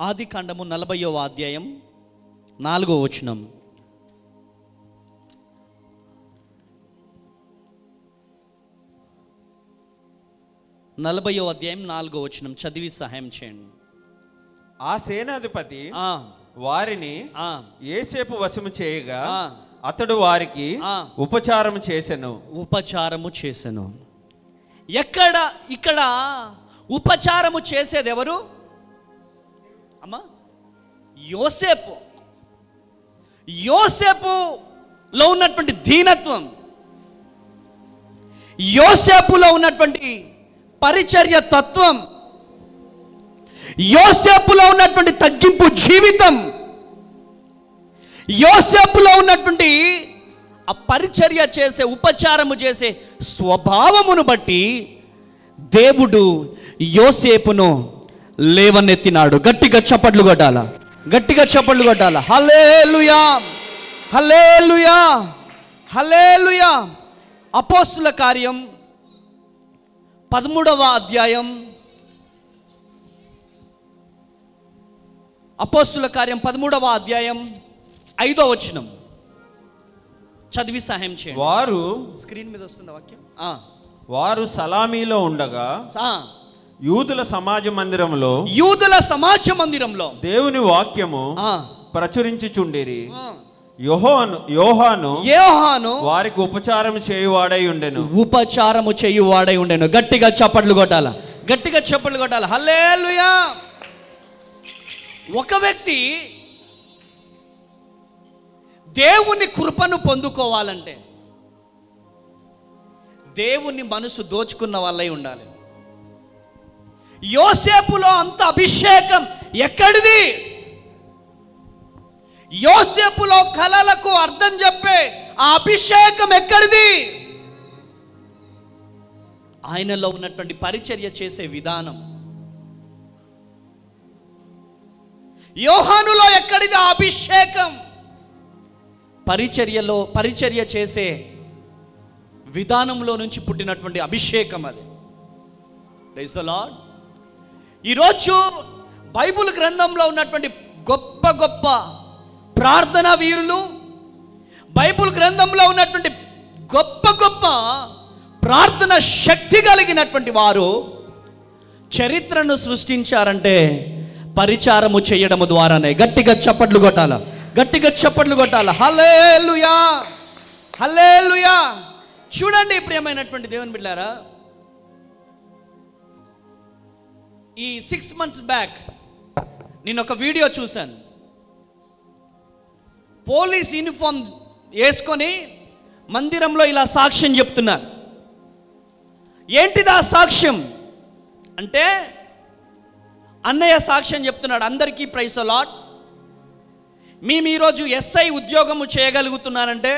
ఆదికాండము 40వ అధ్యాయం 4వ వచనం. చదివి సహాయం చేయండి. ఆ సేనాధిపతి వారిని యోసేపు వశము చేయగా అతడు వారికి ఉపచారము చేసెను. ఇక్కడ ఉపచారము చేసేది ఎవరు అమ్మా? యోసేపులో ఉన్నటువంటి దీనత్వం, యోసేపులో ఉన్నటువంటి పరిచర్య తత్వం, యోసేపులో ఉన్నటువంటి తగ్గింపు జీవితం, యోసేపులో ఉన్నటువంటి ఆ పరిచర్య చేసే, ఉపచారము చేసే స్వభావమును బట్టి దేవుడు యోసేపును లేవనెత్తినాడు. గట్టిగా చప్పట్లు కొట్టాల, గట్టిగా చప్పట్లు కొట్టాల. హల్లెలూయా, హల్లెలూయా, హల్లెలూయా. అపోస్తుల కార్యం 13వ అధ్యాయం, అపోస్తుల కార్యం 13వ అధ్యాయం 5వ వచనం చదివి సహాయం చేయండి. వారు స్క్రీన్ మీద వస్తుంది వాక్యం. వారు సలామీలో ఉండగా యూదుల సమాజ మందిరంలో దేవుని వాక్యము ప్రచురించుచుండిరి. యోహాను వారికి ఉపచారము చేయువాడై ఉండెను. గట్టిగా చప్పట్లు కొట్టాల, గట్టిగా చప్పట్లు కొట్టాల. హల్లెలూయా. ఒక వ్యక్తి దేవుని కృపను పొందుకోవాలంటే దేవుని మనసు దోచుకున్న వాళ్ళై ఉండాలి. యోసేపులో అంత అభిషేకం ఎక్కడిది? యోసేపులో కలలకు అర్థం చెప్పే ఆ అభిషేకం ఎక్కడిది? ఆయనలో ఉన్నటువంటి పరిచర్య చేసే విధానం. యోహానులో ఎక్కడిది ఆ అభిషేకం? పరిచర్య చేసే విధానంలో నుంచి పుట్టినటువంటి అభిషేకం అది. Praise the lord. ఈరోజు బైబిల్ గ్రంథంలో ఉన్నటువంటి గొప్ప గొప్ప ప్రార్థనా వీరులు, బైబిల్ గ్రంథంలో ఉన్నటువంటి గొప్ప గొప్ప ప్రార్థన శక్తి కలిగినటువంటి వారు చరిత్రను సృష్టించారంటే పరిచారము చేయడము ద్వారానే. గట్టిగా చప్పట్లు కొట్టాల, గట్టిగా చప్పట్లు కొట్టాల. హల్లెలూయా, హల్లెలూయా. చూడండి ప్రియమైనటువంటి దేవుని బిడ్డలారా, ఈ 6 months బ్యాక్ నేను ఒక వీడియో చూశాను. పోలీస్ యూనిఫామ్ వేసుకొని మందిరంలో ఇలా సాక్ష్యం చెప్తున్నారు. ఏంటిది ఆ సాక్ష్యం అంటే, అన్నయ్య సాక్ష్యం చెప్తున్నాడు. అందరికీ ప్రైజ్ ది లార్డ్. మేము ఈరోజు ఎస్ఐ ఉద్యోగము చేయగలుగుతున్నానంటే,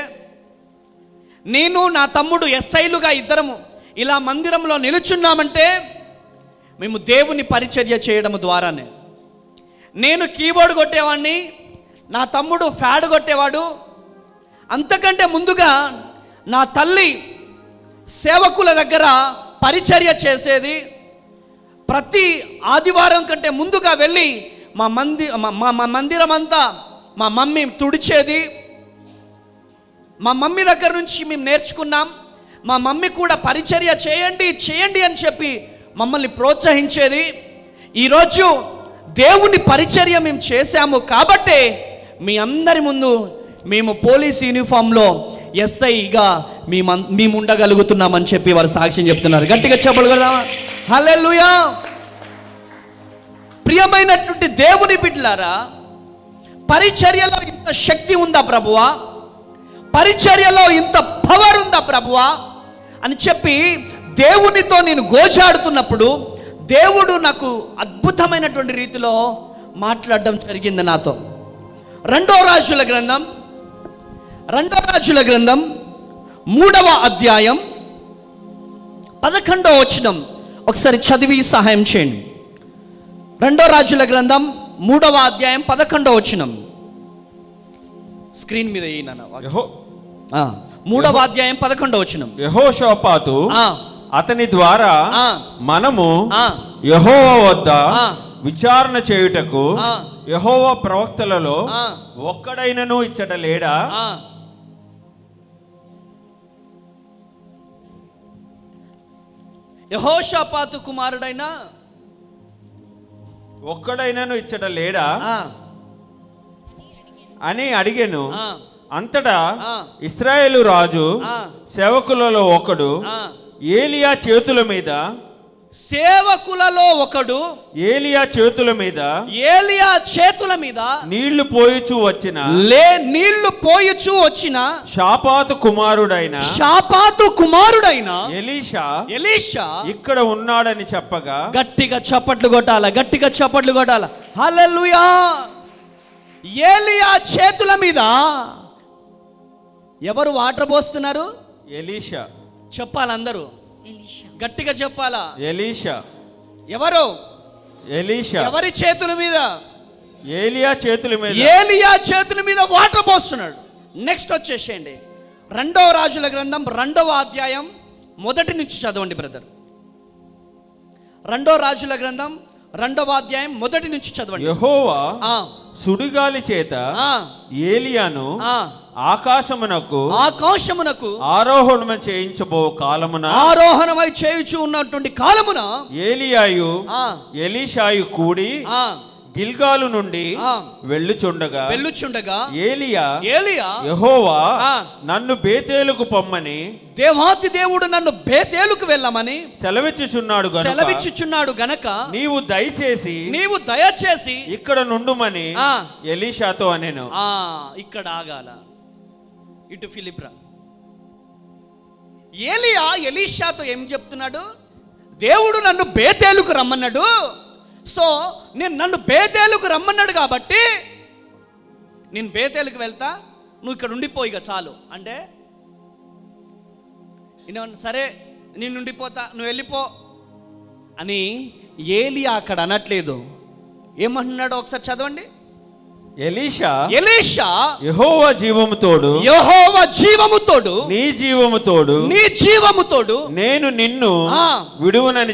నేను నా తమ్ముడు ఎస్ఐలుగా ఇద్దరము ఇలా మందిరంలో నిలుచున్నామంటే మేము దేవుని పరిచర్య చేయడం ద్వారానే. నేను కీబోర్డ్ కొట్టేవాడిని, నా తమ్ముడు ఫ్యాడ్ కొట్టేవాడు. అంతకంటే ముందుగా నా తల్లి సేవకుల దగ్గర పరిచర్య చేసేది. ప్రతి ఆదివారం కంటే ముందుగా వెళ్ళి మా మందిరం అంతా మా మమ్మీ తుడిచేది. మా మమ్మీ దగ్గర నుంచి మేము నేర్చుకున్నాం. మా మమ్మీ కూడా పరిచర్య చేయండి అని చెప్పి మమ్మల్ని ప్రోత్సహించేది. ఈరోజు దేవుని పరిచర్య మేము చేశాము కాబట్టే మీ అందరి ముందు మేము పోలీస్ యూనిఫామ్లో ఎస్ఐగా మేము ఉండగలుగుతున్నామని చెప్పి వారు సాక్ష్యం చెప్తున్నారు. గట్టిగా చెప్పగలదామా? హల్లెలూయా. ప్రియమైనటువంటి దేవుని బిడ్డలారా, పరిచర్యలో ఇంత శక్తి ఉందా ప్రభువా, పరిచర్యలో ఇంత పవర్ ఉందా ప్రభువా అని చెప్పి దేవునితో నేను గోజాడుతున్నప్పుడు దేవుడు నాకు అద్భుతమైనటువంటి రీతిలో మాట్లాడడం జరిగింది నాతో. రెండో రాజుల గ్రంథం 3వ అధ్యాయం 11వ వచనం ఒకసారి చదివి సహాయం చేయండి. రెండో రాజుల గ్రంథం 3వ అధ్యాయం 11వ వచనం స్క్రీన్ మీద వేయనా? 3వ అధ్యాయం 11వ వచనం. యెహోషాపాతు అతని ద్వారా మనము యెహోవా వద్ద విచారణ చేయుటకు ఆ. యెహోవా ప్రవక్తలలో ఆ. ఒక్కడైనను ఇచ్చట లేడా? యెహోషాపాతు కుమారుడైన ఒక్కడైనను ఇచ్చట లేడా ఆ, అని అడిగెను. ఆ, అంతటా ఆ. ఇశ్రాయేలు రాజు ఆ. సేవకులలో ఒకడు ఆ. ఏలియా చేతుల మీద సేవకులలో ఒకడు ఏలియా చేతుల మీద ఏలియా చేతుల మీద నీళ్లు పోయిచూ వచ్చిన నీళ్లు పోయుచూ వచ్చిన షాపాతు కుమారుడైన షాపాతు కుమారుడైన ఎలీషా ఇక్కడ ఉన్నాడని చెప్పగా గట్టిగా చప్పట్లు కొట్టాల, గట్టిగా చప్పట్లు కొట్టాల. హల్లెలూయా. ఏలియా చేతుల మీద ఎవరు వాటర్ పోస్తున్నారు? ఎలీషా. చెప్పాలి అందరూ, గట్టిగా చెప్పాలా. ఎలీషా. ఎవరు? ఎలీషా. ఎవరి చేతుల మీద? ఏలియా చేతుల మీద. ఏలియా చేతుల మీద వాటర్ పోస్తున్నాడు. నెక్స్ట్ వచ్చేసేయండి, 2వ రాజుల గ్రంథం 2వ అధ్యాయం మొదటి నుంచి చదవండి బ్రదర్. 2వ రాజుల గ్రంథం 2వ అధ్యాయం మొదటి నుంచి చదవండి. యెహోవా సుడిగాలి చేత ఏలియాను ఆకాశమునకు ఆరోహణమై చేయించబో కాలమున ఆరోహణమై చేయుచు ఉన్నటువంటి కాలమున ఏలియాయు ఎలీషాయు కూడి గిల్గాలు నుండి వెళ్ళుచుండగా ఏలియా యెహోవా నన్ను బేతేలుకు పొమ్మని దేవాతి దేవుడు నన్ను బేతేలుకు వెళ్ళమని సెలవిచ్చుచున్నాడు గనక నీవు దయచేసి ఇక్కడ నుండుమని ఎలీషాతో అనెను. ఇక్కడ ఆగాల. ఇటు ఫిలిప్రా. ఏలియా ఎలీషాతో ఏం చెప్తున్నాడు? దేవుడు నన్ను బేతేలుకు రమ్మన్నాడు. సో నన్ను బేతేలుకు రమ్మన్నాడు కాబట్టి నేను బేతేలుకు వెళ్తా, నువ్వు ఇక్కడ ఉండిపోయిగా చాలు అంటే, సరే నేను ఉండిపోతా, నువ్వు వెళ్ళిపో అని ఏలియా అక్కడ అనట్లేదు. ఏమంటున్నాడు ఒకసారి చదవండి. ఎలీషా యెహోవా జీవము తోడు నీ జీవము తోడు నేను నిన్ను విడువనని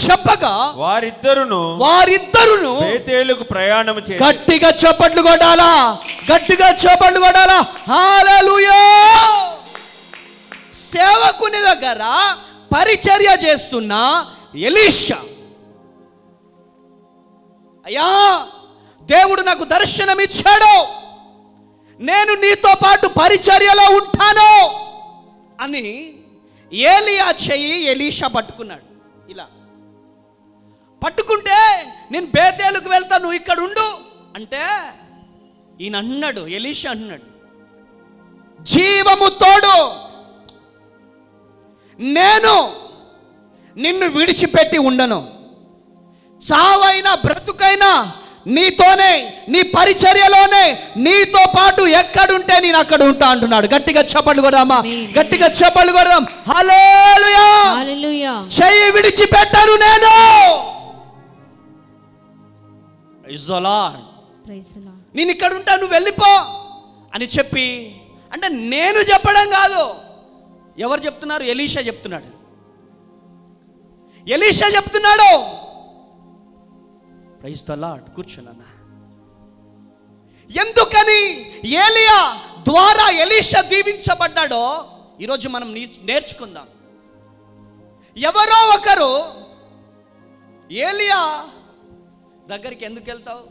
చెప్పగా వారిద్దరును బేతేలుకు ప్రయాణం చేసి గట్టిగా చప్పట్లు కొట్టాలా, గట్టిగా చప్పట్లు కొట్టాలా. హల్లెలూయా. సేవకుని దగ్గర పరిచర్య చేస్తున్న ఎలీషా, అయ్యా దేవుడు నాకు దర్శనం ఇచ్చాడు, నేను నీతో పాటు పరిచర్యలో ఉంటాను అని ఏలియా చెయ్యి ఎలీషా పట్టుకున్నాడు. ఇలా పట్టుకుంటే నేను బేతేలుకు వెళ్తా, నువ్వు ఇక్కడ ఉండు అంటే ఈయన అన్నాడు, ఎలీషా అన్నాడు, జీవము తోడు నేను నిన్ను విడిచిపెట్టి ఉండను, చావైనా బ్రతుకైనా నీతోనే, నీ పరిచర్యలోనే నీతో పాటు ఎక్కడుంటే నేను అక్కడ ఉంటా అంటున్నాడు. గట్టిగా చప్పట్లు కొడదామా, గట్టిగా చప్పట్లు కొడదాం. హల్లెలూయా. చెయ్యి విడిచిపెట్టాను నేను. నేను ఇక్కడ ఉంటా, నువ్వు వెళ్ళిపో అని చెప్పి, అంటే నేను చెప్పడం కాదు, ఎవరు చెప్తున్నారు? ఎలీషా చెప్తున్నాడు. ఎలీషా చెప్తున్నాడు. Praise the lord. కూర్చున్నా. ఎందుకని ఏలియా ద్వారా ఎలీషా దీవించబడ్డాడో ఈరోజు మనం నేర్చుకుందాం. ఎవరో ఒకరు ఏలియా దగ్గరికి ఎందుకు వెళ్తావు,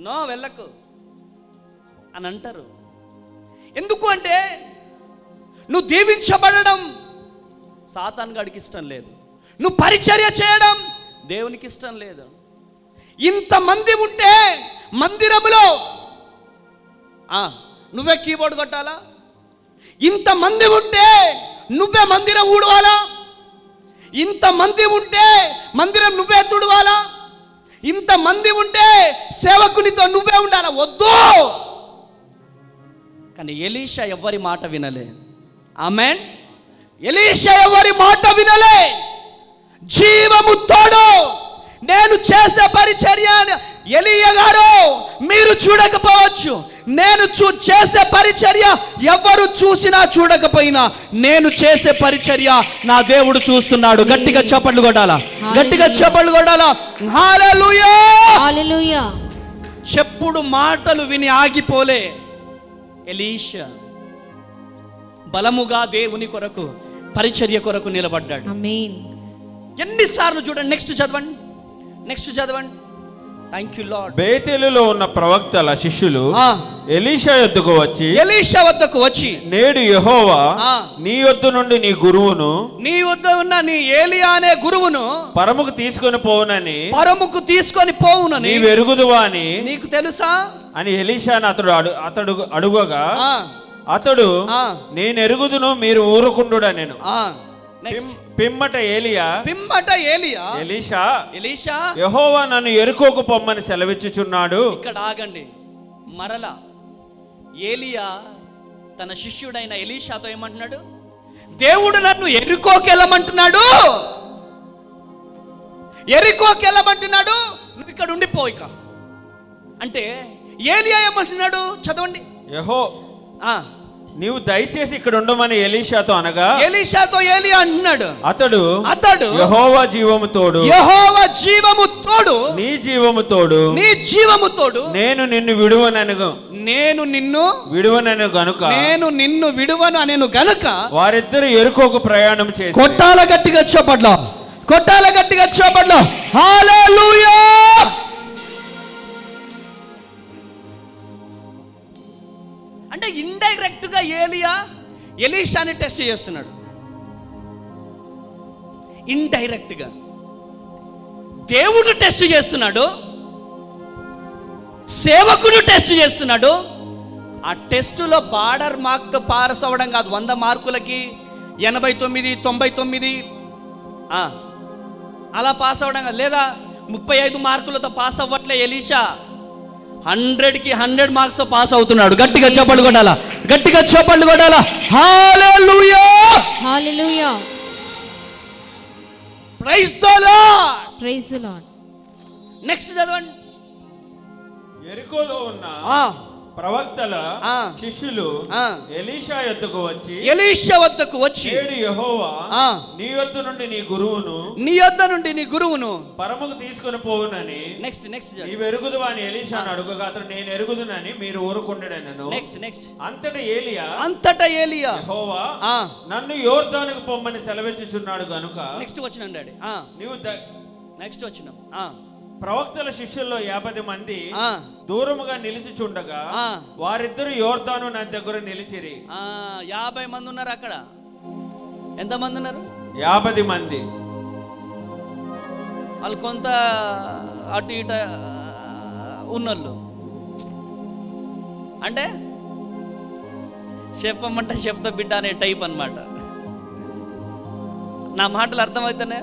నో వెళ్ళకు అని అంటారు. ఎందుకు అంటే నువ్వు దీవించబడడం సాతాను గాడికి ఇష్టం లేదు, నువ్వు పరిచర్య చేయడం దేవునికి ఇష్టం లేదు. ఇంతమంది ఉంటే మందిరములో నువ్వే కీబోర్డ్ కొట్టాలా? ఇంతమంది ఉంటే నువ్వే మందిరం ఊడవాలా? ఇంతమంది ఉంటే మందిరం నువ్వే తుడవాలా? ఇంతమంది ఉంటే సేవకునితో నువ్వే ఉండాలా? వద్దు. కానీ ఎలీషా ఎవరి మాట వినలే. ఆమేన్. ఎలీషా ఎవరి మాట వినలే. జీవము తోడు నేను చేసే పరిచర్య ఎలీయా గారు మీరు చూడకపోవచ్చు, నేను చేసే పరిచర్య ఎవరు చూసినా చూడకపోయినా నేను చేసే పరిచర్య నా దేవుడు చూస్తున్నాడు. గట్టిగా చప్పట్లు కొట్టాలా, గట్టిగా చప్పట్లు కొట్టాలా. హల్లెలూయా, హల్లెలూయా. చెప్పుడు మాటలు విని ఆగిపోలే ఎలీషా, బలముగా దేవుని కొరకు పరిచర్య కొరకు నిలబడ్డాడు. ఆమేన్. ఎన్నిసార్లు చూడండి. నెక్స్ట్ చదవండి, నెక్స్ట్ చదవండి. Thank you lord. బేతేలులో ఉన్న ప్రవక్తల శిష్యులు ఎలీషా వద్దకు వచ్చి నేడు యెహోవా నీ యొద్ద నుండి నీ గురువును, నీ వద్ద ఉన్న నీ ఏలియా అనే గురువును పరముకు తీసుకొని పోవునని నీ వెరుగుదువా అని నీకు తెలుసా అని ఎలీషాను అతడు అడుగగా అతడు నేను ఎరుగుదును, మీరు ఊరుకుండుడా నేను. పిమ్మట ఎలీషా యెహోవా నన్ను ఎరుకోకు పొమ్మని సెలవిచ్చుచున్నాడు. ఇక్కడ ఆగండి. మరలా ఏలియా తన శిష్యుడైన ఎలీషాతో ఏమంటున్నాడు? దేవుడు నన్ను ఎరుకోకెళ్ళమంటున్నాడు, ఎరుకోకెళ్ళమంటున్నాడు, నువ్వు ఇక్కడ ఉండిపో ఇక అంటే ఏలియా ఏమంటున్నాడు? చదవండి. నీవు దయచేసి ఇక్కడ ఉండమని ఎలీషాతో అనగా ఎలీషాతో ఏలియా అంటున్నాడు, అతడు యెహోవా జీవము తోడు నీ జీవము తోడు నేను నిన్ను విడువను అనెను గనుక వారిద్దరు ఎరుకోకు ప్రయాణం చేసి కొట్టాల గట్టిగా చప్పట్లు. హల్లెలూయా. అంటే ఇండైరెక్ట్ గా ఏలియా ఎలీషాని టెస్ట్ చేస్తున్నాడు. ఇండైరెక్ట్ గా దేవుడు టెస్ట్ చేస్తున్నాడు, సేవకుడు టెస్ట్ చేస్తున్నాడు. ఆ టెస్టులో బార్డర్ మార్క్తో పాస్ అవ్వడం కాదు, 100 మార్కులకి 89, 99 అలా పాస్ అవ్వడం కాదు, లేదా 35 మార్కులతో పాస్ అవ్వట్లే ఎలీషా, 100కి 100 మార్క్స్ పాస్ అవుతున్నాడు. గట్టిగా చప్పట్లు కొట్టాలా, గట్టిగా చప్పట్లు కొట్టాలా. Hallelujah, hallelujah. Praise the lord, praise the lord. Next చదవండి. యెరికోలో ఉన్న ప్రవక్తల శిష్యులు ఎలీషా వద్దకు వచ్చి నేడు యెహోవా నీ యొద్ద నుండి నీ గురువును పరముకు తీసుకొని పోవునని నెక్స్ట్ నీవు ఎరుగుదువా అని ఎలీషాను అడుగగా అతడు నేను ఎరుగుదునని మీరు ఊరుకుండెనను. నెక్స్ట్ అంతటా ఏలియా యెహోవా నన్ను యోర్దానుకు పొమ్మని సెలవిచ్చుచున్నాడు గనుక నెక్స్ట్ వచ్చిన డాడీ నీవు నెక్స్ట్ వచ్చిన ప్రవక్తల శిష్యుల్లో 50 మంది దూరముగా నిలిచిచుండగా వారిద్దరు యోర్దాను నది దగ్గర నిలిచిరి. 50 మంది ఉన్నారు అక్కడ. ఎంత మంది ఉన్నారు? 50 మంది. వాళ్ళు కొంత అటు ఇట ఉన్నోళ్ళు, అంటే చెప్పమంటే చెప్తా బిడ్డ అనే టైప్ అన్నమాట. నా మాటలు అర్థమవుతానే?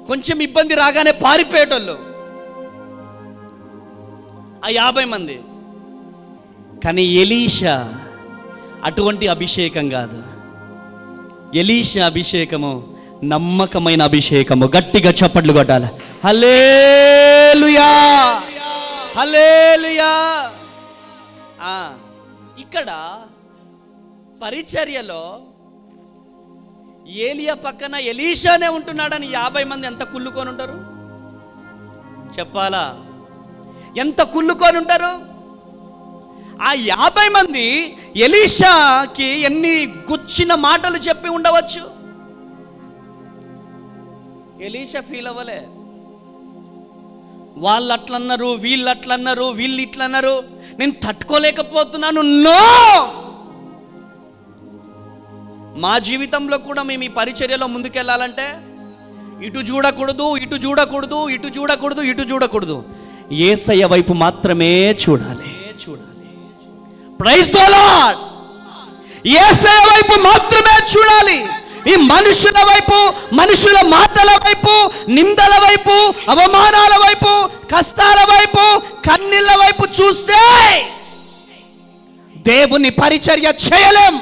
కొంచెం ఇబ్బంది రాగానే పారిపోయేటోళ్ళు ఆ 50 మంది. కానీ ఎలీషా అటువంటి అభిషేకం కాదు. ఎలీషా అభిషేకము నమ్మకమైన అభిషేకము. గట్టిగా చప్పట్లు కొట్టాలి. హల్లెలూయా, హల్లెలూయా. ఇక్కడ పరిచర్యలో ఏలియా పక్కన ఎలీషానే ఉంటున్నాడని 50 మంది ఎంత కుళ్ళుకొని ఉంటారు చెప్పాలా? ఎంత కుళ్ళుకొని ఉంటారు? ఆ 50 మంది ఎలీషాకి ఎన్ని గుచ్చిన మాటలు చెప్పి ఉండవచ్చు. ఎలీషా ఫీల్ అవ్వలే. వాళ్ళు అట్లన్నారు, వీళ్ళు అట్లన్నారు, వీళ్ళు ఇట్లన్నారు, నేను తట్టుకోలేకపోతున్నాను. నో, మా జీవితంలో కూడా మేము ఈ పరిచర్యలో ముందుకెళ్ళాలంటే ఇటు చూడకూడదు, ఇటు చూడకూడదు, ఇటు చూడకూడదు, ఇటు చూడకూడదు. యేసయ్య వైపు మాత్రమే చూడాలి. Praise the lord. యేసయ్య వైపు మాత్రమే చూడాలి. ఈ మనుషుల వైపు, మనుషుల మాటల వైపు, నిందల వైపు, అవమానాల వైపు, కష్టాల వైపు, కన్నీళ్ళ వైపు చూస్తే దేవుని పరిచర్య చేయలేం.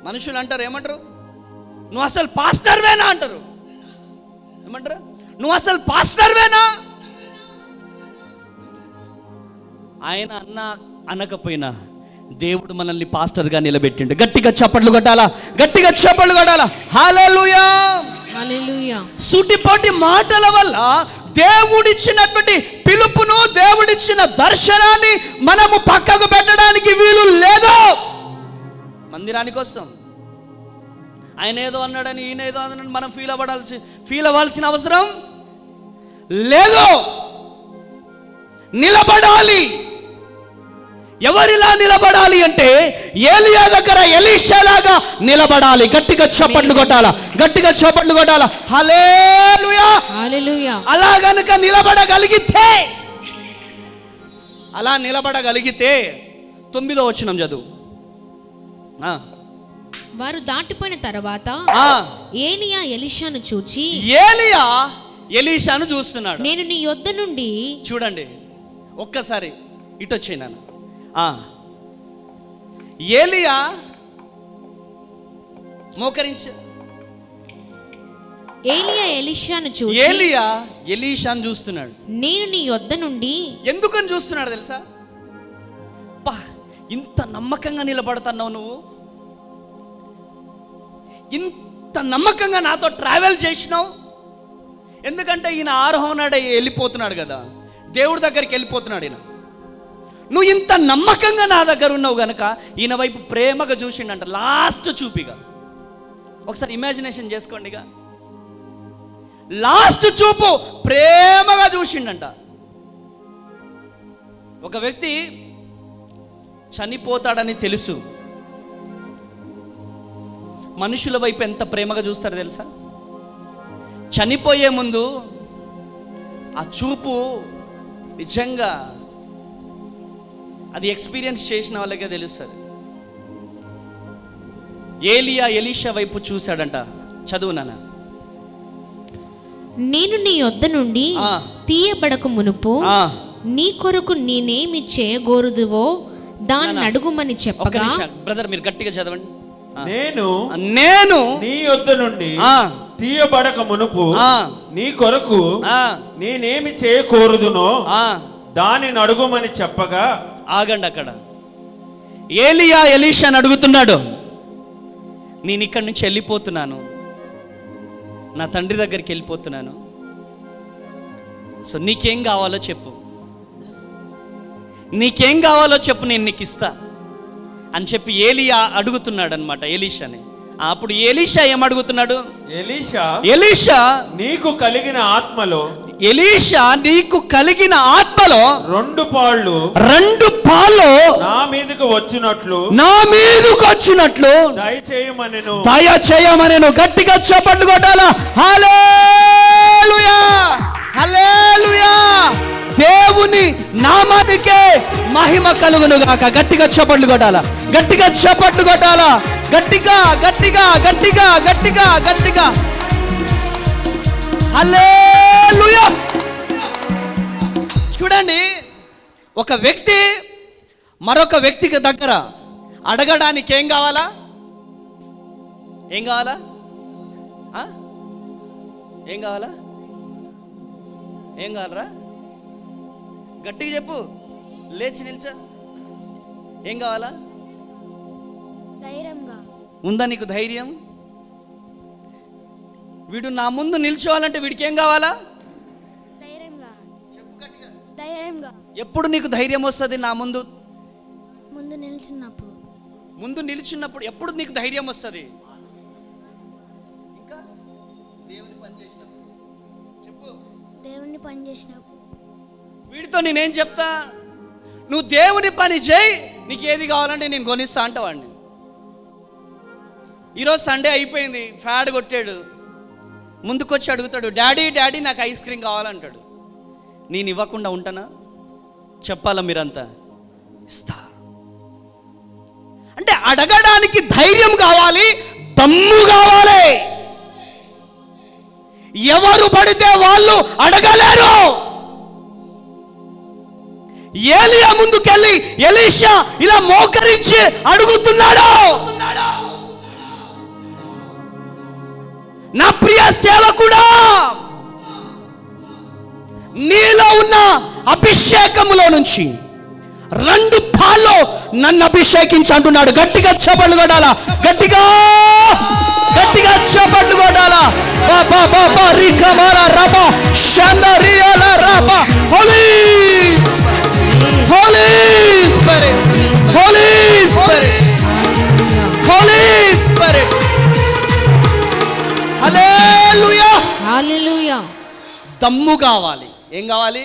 మనుషులు అంటారు, ఏమంటారు? నువ్వు అసలు పాస్టర్వేనా అంటారు. ఏమంటారు? నువ్వు అసలు పాస్టర్వేనా? ఆయన అనకపోయినా దేవుడు మనల్ని పాస్టర్గా నిలబెట్టిండు. గట్టిగా చప్పట్లు కొట్టాలా, గట్టిగా చప్పట్లు కొట్టాలా. హల్లెలూయా, హల్లెలూయా. సూటిపోటి మాటల వల్ల దేవుడిచ్చినటువంటి పిలుపును, దేవుడిచ్చిన దర్శనాన్ని మనము పక్కకు పెట్టడానికి వీలు లేదు. మందిరానికి వస్తాం, ఆయన ఏదో అన్నాడని ఈయన ఏదో అన్నాడని మనం ఫీల్ అవ్వాల్సిన అవసరం లేదు. నిలబడాలి. ఎవరిలా నిలబడాలి అంటే ఏలియా దగ్గర ఎలీషా లాగా నిలబడాలి. గట్టిగా చప్పట్లు కొట్టాలా, గట్టిగా చప్పట్లు కొట్టాలా. హల్లెలూయా, హల్లెలూయా. అలా గనుక నిలబడగలిగితే 9వ వచనం చదువు. వారు దాటిపోయిన తర్వాత ఏలియా ఎలీషాను చూచి, ఏలియా ఎలీషాను చూస్తున్నాడు. నేను నీ యొద్ద నుండి, చూడండి ఒక్కసారి ఇటు వచ్చేనాను. ఏలియా మోకరించు. ఏలియా ఎలీషాను చూచి, ఏలియా ఎలీషాను చూస్తున్నాడు. నేను నీ యొద్ద నుండి. ఎందుకని చూస్తున్నాడు తెలుసా? ఇంత నమ్మకంగా నిలబడుతున్నావు నువ్వు, ఇంత నమ్మకంగా నాతో ట్రావెల్ చేసినావు. ఎందుకంటే ఈయన ఆరోహణాడే వెళ్ళిపోతున్నాడు కదా, దేవుడి దగ్గరికి వెళ్ళిపోతున్నాడు ఈయన. నువ్వు ఇంత నమ్మకంగా నా దగ్గర ఉన్నావు గనక ఈయన వైపు ప్రేమగా చూసిండంట. లాస్ట్ చూపిగా ఒకసారి ఇమాజినేషన్ చేసుకోండిగా. లాస్ట్ చూపు ప్రేమగా చూసిండంట. ఒక వ్యక్తి చనిపోతాడని తెలుసు, మనుషుల వైపు ఎంత ప్రేమగా చూస్తారో తెలుసా? చనిపోయే ముందు ఆ చూపు నిజంగా అది ఎక్స్పీరియన్స్ చేసిన వాళ్ళకే తెలుస్తుంది. ఏలియా ఎలీషా వైపు చూశాడంట. చదువు నాన్న. నేను నీ యొద్ద నుండి తీయబడక మునుపు నీ కొరకు నేనేమి చేయగోరుదువో దాన్ని అడుగుమని చెప్పగా. బ్రదర్ మీరు గట్టిగా చదవండి. నేను నీ యొద్ద నుండి తీయబడక మునుపు నీ కొరకు నేనేమి చేయకూడదునో దానిని అడుగుమని చెప్పగా. ఆగండి అక్కడ. ఏలియా ఎలీషాని అడుగుతున్నాడు, నేను ఇక్కడి నుంచి వెళ్ళిపోతున్నాను, నా తండ్రి దగ్గరికి వెళ్ళిపోతున్నాను, సో నీకేం కావాలో చెప్పు, నీకేం కావాలో చెప్పు, నేను నీకు ఇస్తా అని చెప్పి ఏలియా అడుగుతున్నాడు అనమాట ఎలీషాని. అప్పుడు ఎలీషా ఏమడుగుతున్నాడు? ఎలీషా నీకు కలిగిన ఆత్మలో, ఎలీషా నీకు కలిగిన ఆత్మలో 2 పాళ్ళు నా మీదకు వచ్చినట్లు దయచేయమనెను. గట్టిగా చప్పట్లు కొట్టాలా. హల్లెలూయా, హల్లెలూయా. దేవుని నామానికే మహిమ కలుగును గాక. గట్టిగా చప్పట్లు కొట్టాలా, గట్టిగా చప్పట్లు కొట్టాలా. గట్టిగా గట్టిగా గట్టిగా గట్టిగా గట్టిగా. హల్లెలూయా. చూడండి, ఒక వ్యక్తి మరొక వ్యక్తికి దగ్గర అడగడానికి ఏం కావాలా? ఏం కావాలా? ఏం కావాలా? ఏం కావాలరా? గట్టిగా చెప్పు, లేచి నిల్చా. ఏం కావాలా? ఉందా నీకు ధైర్యం? వీడు నా ముందు నిల్చోవాలంటే వీడికి ఏం కావాలా? ఎప్పుడు నీకు ధైర్యం వస్తుంది? నా ముందు నిల్చున్నప్పుడు ఎప్పుడు నీకు ధైర్యం వస్తుంది? ఇంకా దేవుని పని చేసినప్పుడు. చెప్పు, దేవుని పని చేసినప్పుడు. వీడితో నేనేం చెప్తా? నువ్వు దేవుని పని చేయి, నీకు ఏది కావాలంటే నేను కొనిస్తా అంట వాడిని. ఈరోజు సండే అయిపోయింది, ఫ్యాడ్ కొట్టాడు, ముందుకొచ్చి అడుగుతాడు, డాడీ డాడీ నాకు ఐస్ క్రీమ్ కావాలంటాడు. నేను ఇవ్వకుండా ఉంటానా? చెప్పాలా మీరంతా? ఇస్తా. అంటే అడగడానికి ధైర్యం కావాలి, దమ్ము కావాలి. ఎవరు పడితే వాళ్ళు అడగలేరు. ఏలియా ముందుకెళ్ళి ఎలీషా ఇలా మోకరించి అడుగుతున్నాడు. నా ప్రియ సేవకుడా, నీలో ఉన్న అభిషేకములో నుంచి 2 పాల్లో నన్ను అభిషేకించి అంటున్నాడు. గట్టిగా చప్పట్లు కొట్టాలా, గట్టిగా గట్టిగా చప్పట్లు కొట్టాలా. బాబా బాబా రికమాల రబా షందరియాల రబా. Holy holy spirit, holy spirit, holy spirit. Hallelujah hallelujah. దమ్ము కావాలి. ఏం కావాలి?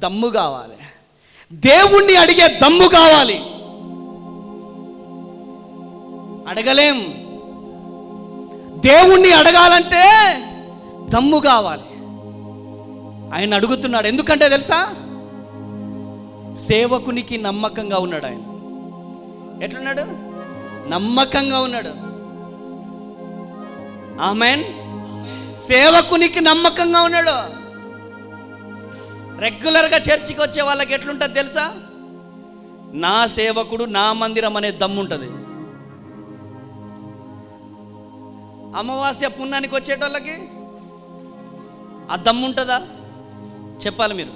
దమ్ము కావాలి. దేవుణ్ణి అడిగే దమ్ము కావాలి. అడగలేం. దేవుణ్ణి అడగాలంటే దమ్ము కావాలి. ఆయన అడుగుతున్నాడు. ఎందుకంటే తెలుసా, సేవకునికి నమ్మకంగా ఉన్నాడు. ఆయన ఎట్లున్నాడు? నమ్మకంగా ఉన్నాడు. ఆమేన్. సేవకునికి నమ్మకంగా ఉన్నాడు. రెగ్యులర్గా చర్చికి వచ్చే వాళ్ళకి ఎట్లుంటుంది తెలుసా? నా సేవకుడు నా మందిరం అనే దమ్ము ఉంటుంది. అమావాస్య పుణ్యానికి వచ్చేటోళ్ళకి ఆ దమ్ము ఉంటుందా? చెప్పాలి మీరు.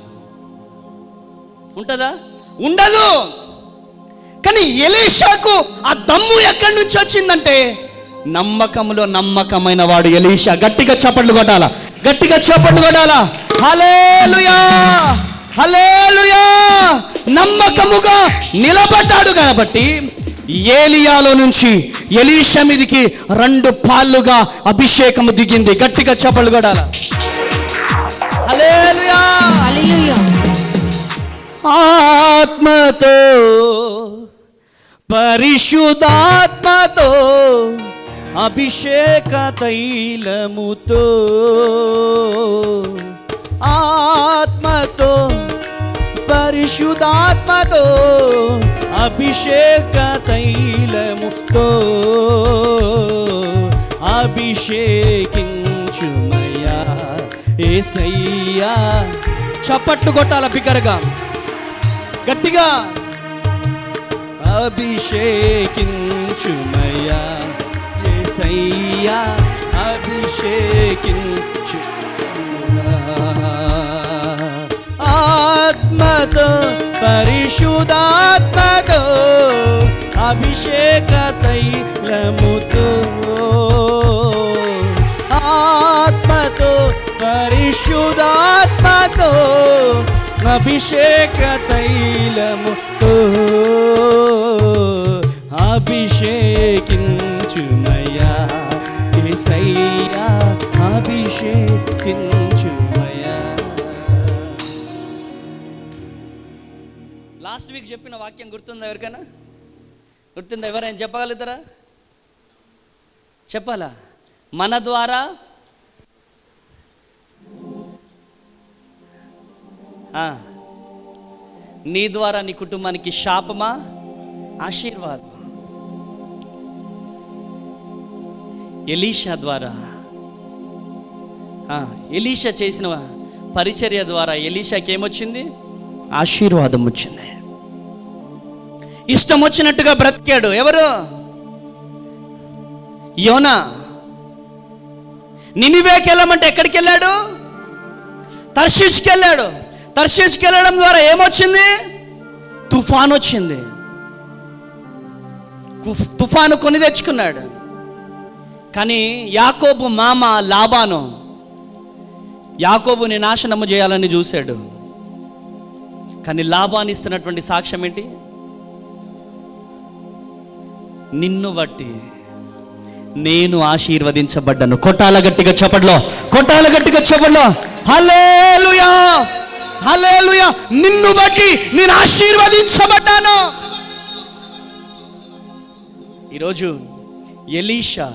ఉంటుందా? ఉండదు. కానీ ఎలీషాకు ఆ దమ్ము ఎక్కడి నుంచి వచ్చిందంటే, నమ్మకములో నమ్మకమైన వాడు ఎలీషా. గట్టిగా చప్పట్లు కొట్టాలా, గట్టిగా చప్పట్లు కొట్టాలా. హల్లెలూయా హల్లెలూయా. నమ్మకముగా నిలబడ్డాడు కాబట్టి ఏలియాలో నుంచి ఎలీషా మీదికి 2 పాలుగా అభిషేకము దిగింది. గట్టిగా చప్పట్లు కొట్టాలా. హల్లెలూయా హల్లెలూయా. ఆత్మతో పరిశుద్ధాత్మతో అభిషేక తైలముతో, ఆత్మతో పరిశుద్ధాత్మతో అభిషేక తైలముతో అభిషేకించుమయ్యా యేసయ్యా. చప్పట్లు కొట్టాల బిగ్గరగా, గట్టిగా. అభిషేకించుమయ్యా యేసయ్యా, అభిషేకించు. ఆత్మతో పరిశుద్ధాత్మతో అభిషేక తైలముతో, ఆత్మతో పరిశుద్ధాత్మతో అభిషేక తైలముతో అభిషేకించుమయ్యా యేసయ్యా, అభిషేకించుమయ్యా. లాస్ట్ వీక్ చెప్పిన వాక్యం గుర్తుందా ఎవరికైనా? గుర్తుందా? ఎవరైనా చెప్పగలుగుతారా? చెప్పాలా? మన ద్వారా నీ ద్వారా నీ కుటుంబానికి శాపమా ఆశీర్వాదం? ఎలీషా ద్వారా, ఎలీషా చేసిన పరిచర్య ద్వారా ఎలీషాకి ఏమొచ్చింది? ఆశీర్వాదం వచ్చింది. ఇష్టం వచ్చినట్టుగా బ్రతికాడు. ఎవరు? యోనా. నినివేకి వెళ్ళమంటే ఎక్కడికి వెళ్ళాడు? తర్షీష్కి వెళ్ళాడు. తర్షీష్కి వెళ్ళడం ద్వారా ఏమొచ్చింది? తుఫాన్ వచ్చింది. తుఫాను కొని తెచ్చుకున్నాడు. కానీ యాకోబు మామ లాబాను యాకోబుని నాశనము చేయాలని చూశాడు. కానీ లాబాను ఇస్తున్నటువంటి సాక్ష్యం ఏంటి? నిన్ను బట్టి నేను ఆశీర్వదించబడ్డాను. కొట్టాల గట్టిగా చప్పట్లో, కొట్టాల గట్టిగా చప్పట్లో. హల్లెలూయా హల్లెలూయా. నిన్ను బట్టి నేను ఆశీర్వదించబడ్డాను. ఈరోజు ఎలీషా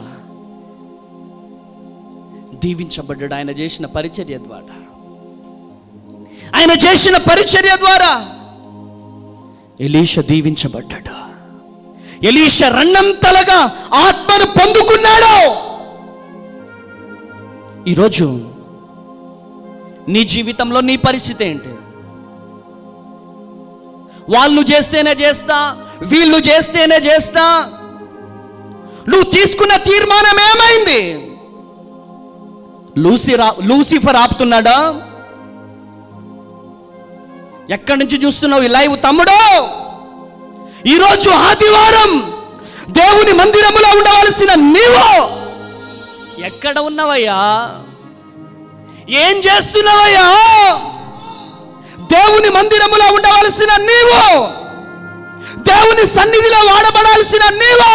దీవించబడ్డాడు. ఆయన చేసిన పరిచర్య ద్వారా, ఆయన చేసిన పరిచర్య ద్వారా ఎలీషా దీవించబడ్డాడు. ఎలీషా రెండంతలుగా ఆత్మను పొందుకున్నాడు. ఈరోజు నీ జీవితంలో నీ పరిస్థితి ఏంటి? వాళ్ళు చేస్తేనే చేస్తా, వీళ్ళు చేస్తేనే చేస్తా. నువ్వు తీసుకున్న తీర్మానం ఏమైంది? లూసిఫర్ ఆపుతున్నాడా? ఎక్కడి నుంచి చూస్తున్నావు ఈ లైవ్ తమ్ముడు? ఈరోజు ఆదివారం దేవుని మందిరములో ఉండవలసిన నీవు ఎక్కడ ఉన్నావయ్యా? ఏం చేస్తున్నావయ్యా? దేవుని మందిరములో ఉండవలసిన నీవు, దేవుని సన్నిధిలో వాడబడాల్సిన నీవు,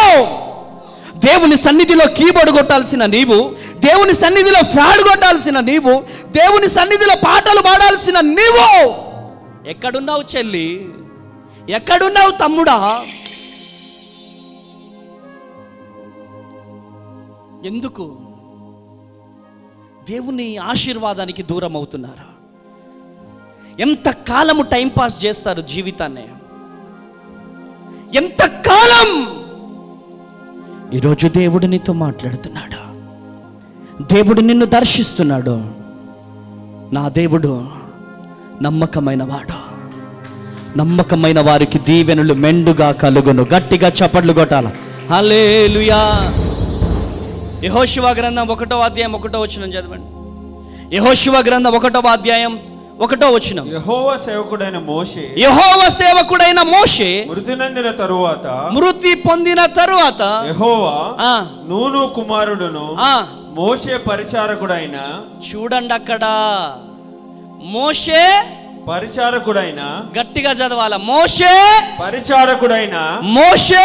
దేవుని సన్నిధిలో కీబోర్డ్ కొట్టాల్సిన నీవు, దేవుని సన్నిధిలో ఫ్యాడ్ కొట్టాల్సిన నీవు, దేవుని సన్నిధిలో పాటలు పాడాల్సిన నీవు ఎక్కడున్నావు చెల్లి? ఎక్కడున్నావు తమ్ముడా? ఎందుకు దేవుని ఆశీర్వాదానికి దూరం అవుతున్నారా? ఎంత కాలము టైంపాస్ చేస్తారు జీవితాన్ని? ఎంత కాలం? ఈరోజు దేవుడు నీతో మాట్లాడుతున్నాడు. దేవుడు నిన్ను దర్శిస్తున్నాడు. నా దేవుడు నమ్మకమైన వాడు. నమ్మకమైన వారికి దీవెనలు మెండుగా కలుగును. గట్టిగా చప్పట్లు కొట్టాల. హల్లెలూయా. యెహోషువ గ్రంథం 1వ అధ్యాయం 1వ వచనం చదవండి. యెహోషువ గ్రంథం 1వ అధ్యాయం 1వ వచనం. యెహోవా సేవకుడైన మోషే మృతి పొందిన తరువాత యెహోవా నూను కుమారుడును మోషే పరిచారకుడైన, చూడండి అక్కడ, మోషే పరిచారకుడైన, గట్టిగా చదవాల, మోషే పరిచారకుడైన, మోషే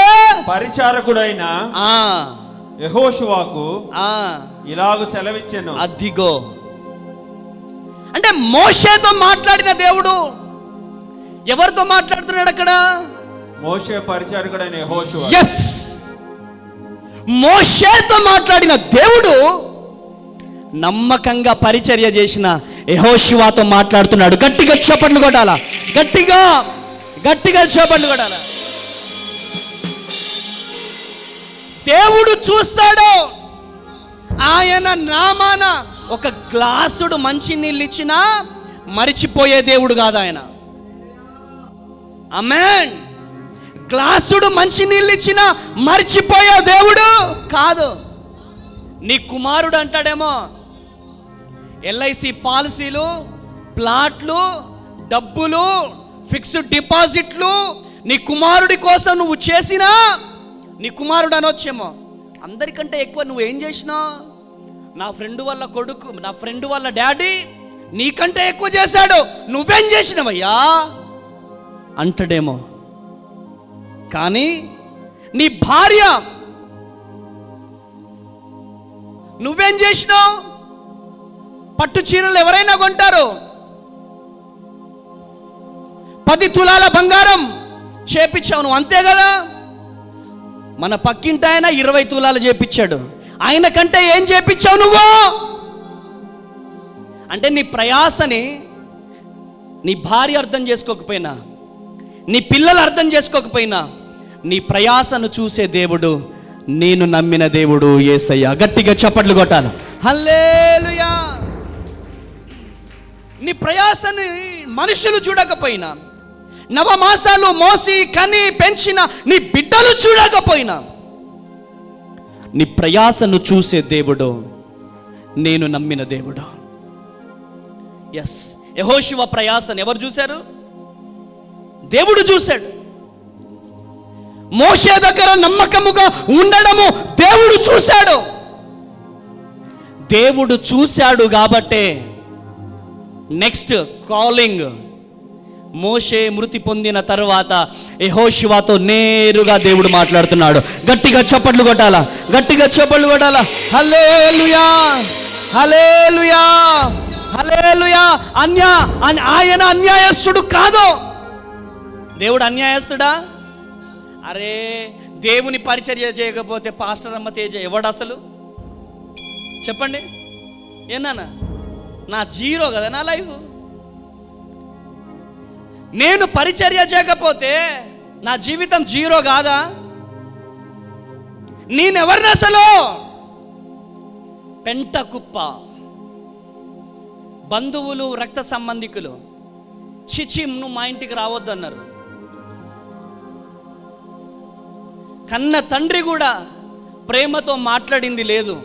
పరిచారకుడైన యెహోషువకు ఇలాగు సెలవిచ్చెను. అదిగో, అంటే మోషేతో మాట్లాడిన దేవుడు ఎవరితో మాట్లాడుతున్నాడు అక్కడ? మోషే పరిచారకుడైన యెహోషువ. yes, మోషేతో మాట్లాడిన దేవుడు నమ్మకంగా పరిచర్య చేసిన యెహోషువతో మాట్లాడుతున్నాడు. గట్టిగా చప్పట్లు కొట్టాలా. గట్టిగా గట్టిగా చప్పట్లు కొట్టాలా. దేవుడు చూస్తాడు. ఆయన నామాన ఒక గ్లాసుడు మంచి నీళ్ళు ఇచ్చినా మరిచిపోయే దేవుడు కాదు ఆయన. ఆమేన్. గ్లాసుడు మంచి నీళ్ళు ఇచ్చినా మరిచిపోయే దేవుడు కాదు. నీ కుమారుడు అంటాడేమో, ఎల్ఐసి పాలసీలు, ప్లాట్లు, డబ్బులు, ఫిక్స్డ్ డిపాజిట్లు నీ కుమారుడి కోసం నువ్వు చేసినా నీ కుమారుడు అనొచ్చేమో, అందరికంటే ఎక్కువ నువ్వేం చేసినావు? నా ఫ్రెండ్ వాళ్ళ కొడుకు, నా ఫ్రెండ్ వాళ్ళ డాడీ నీకంటే ఎక్కువ చేశాడు, నువ్వేం చేసినవయ్యా అంటాడేమో. కానీ నీ భార్య నువ్వేం చేసినావు? పట్టు చీరలు ఎవరైనా కొంటారు, 10 తులాల బంగారం చేపించావు నువ్వు, అంతే కదా. మన పక్కింటి ఆయన 20 తులాలు చేపించాడు, ఆయన కంటే ఏం చేపించావు నువ్వు? అంటే నీ ప్రయాసని నీ భార్య అర్థం చేసుకోకపోయినా, నీ పిల్లలు అర్థం చేసుకోకపోయినా, నీ ప్రయాసను చూసే దేవుడు నేను నమ్మిన దేవుడు యేసయ్య. గట్టిగా చప్పట్లు కొట్టాలి. హల్లెలూయా. నీ ప్రయాసని మనుషులు చూడకపోయినా, నవమాసాలు మోసి కని పెంచిన నీ బిడ్డలు చూడకపోయినా, నీ ప్రయాసను చూసే దేవుడు నేను నమ్మిన దేవుడు. ఎస్, యెహోషువ ప్రయాసను ఎవరు చూశారు? దేవుడు చూశాడు. మోషే దగ్గర నమ్మకముగా ఉండడము దేవుడు చూశాడు. దేవుడు చూశాడు కాబట్టే నెక్స్ట్ కాలింగ్, మోషే మృతి పొందిన తర్వాత యెహోషువతో నేరుగా దేవుడు మాట్లాడుతున్నాడు. గట్టిగా చప్పట్లు కొట్టాలా. గట్టిగా చప్పట్లు కొట్టాలా. హల్లెలూయా, హల్లెలూయా, హల్లెలూయా. ఆయన అన్యాయస్తుడు కాదు. దేవుడు అన్యాయస్తుడా? అరే, దేవుని పరిచర్య చేయకపోతే పాస్టర్ అమ్మ తేజ ఎవడు అసలు చెప్పండి? ఏనా నా జీరో కదా నా లైఫ్. నేను పరిచర్య చేయకపోతే నా జీవితం జీరో కాదా? నేనెవరిని అసలు? పెంట కుప్ప. బంధువులు, రక్త సంబంధికులు చిచి నువ్వు మా ఇంటికి రావద్దు అన్నారు. కన్న తండ్రి కూడా ప్రేమతో మాట్లాడింది లేదు.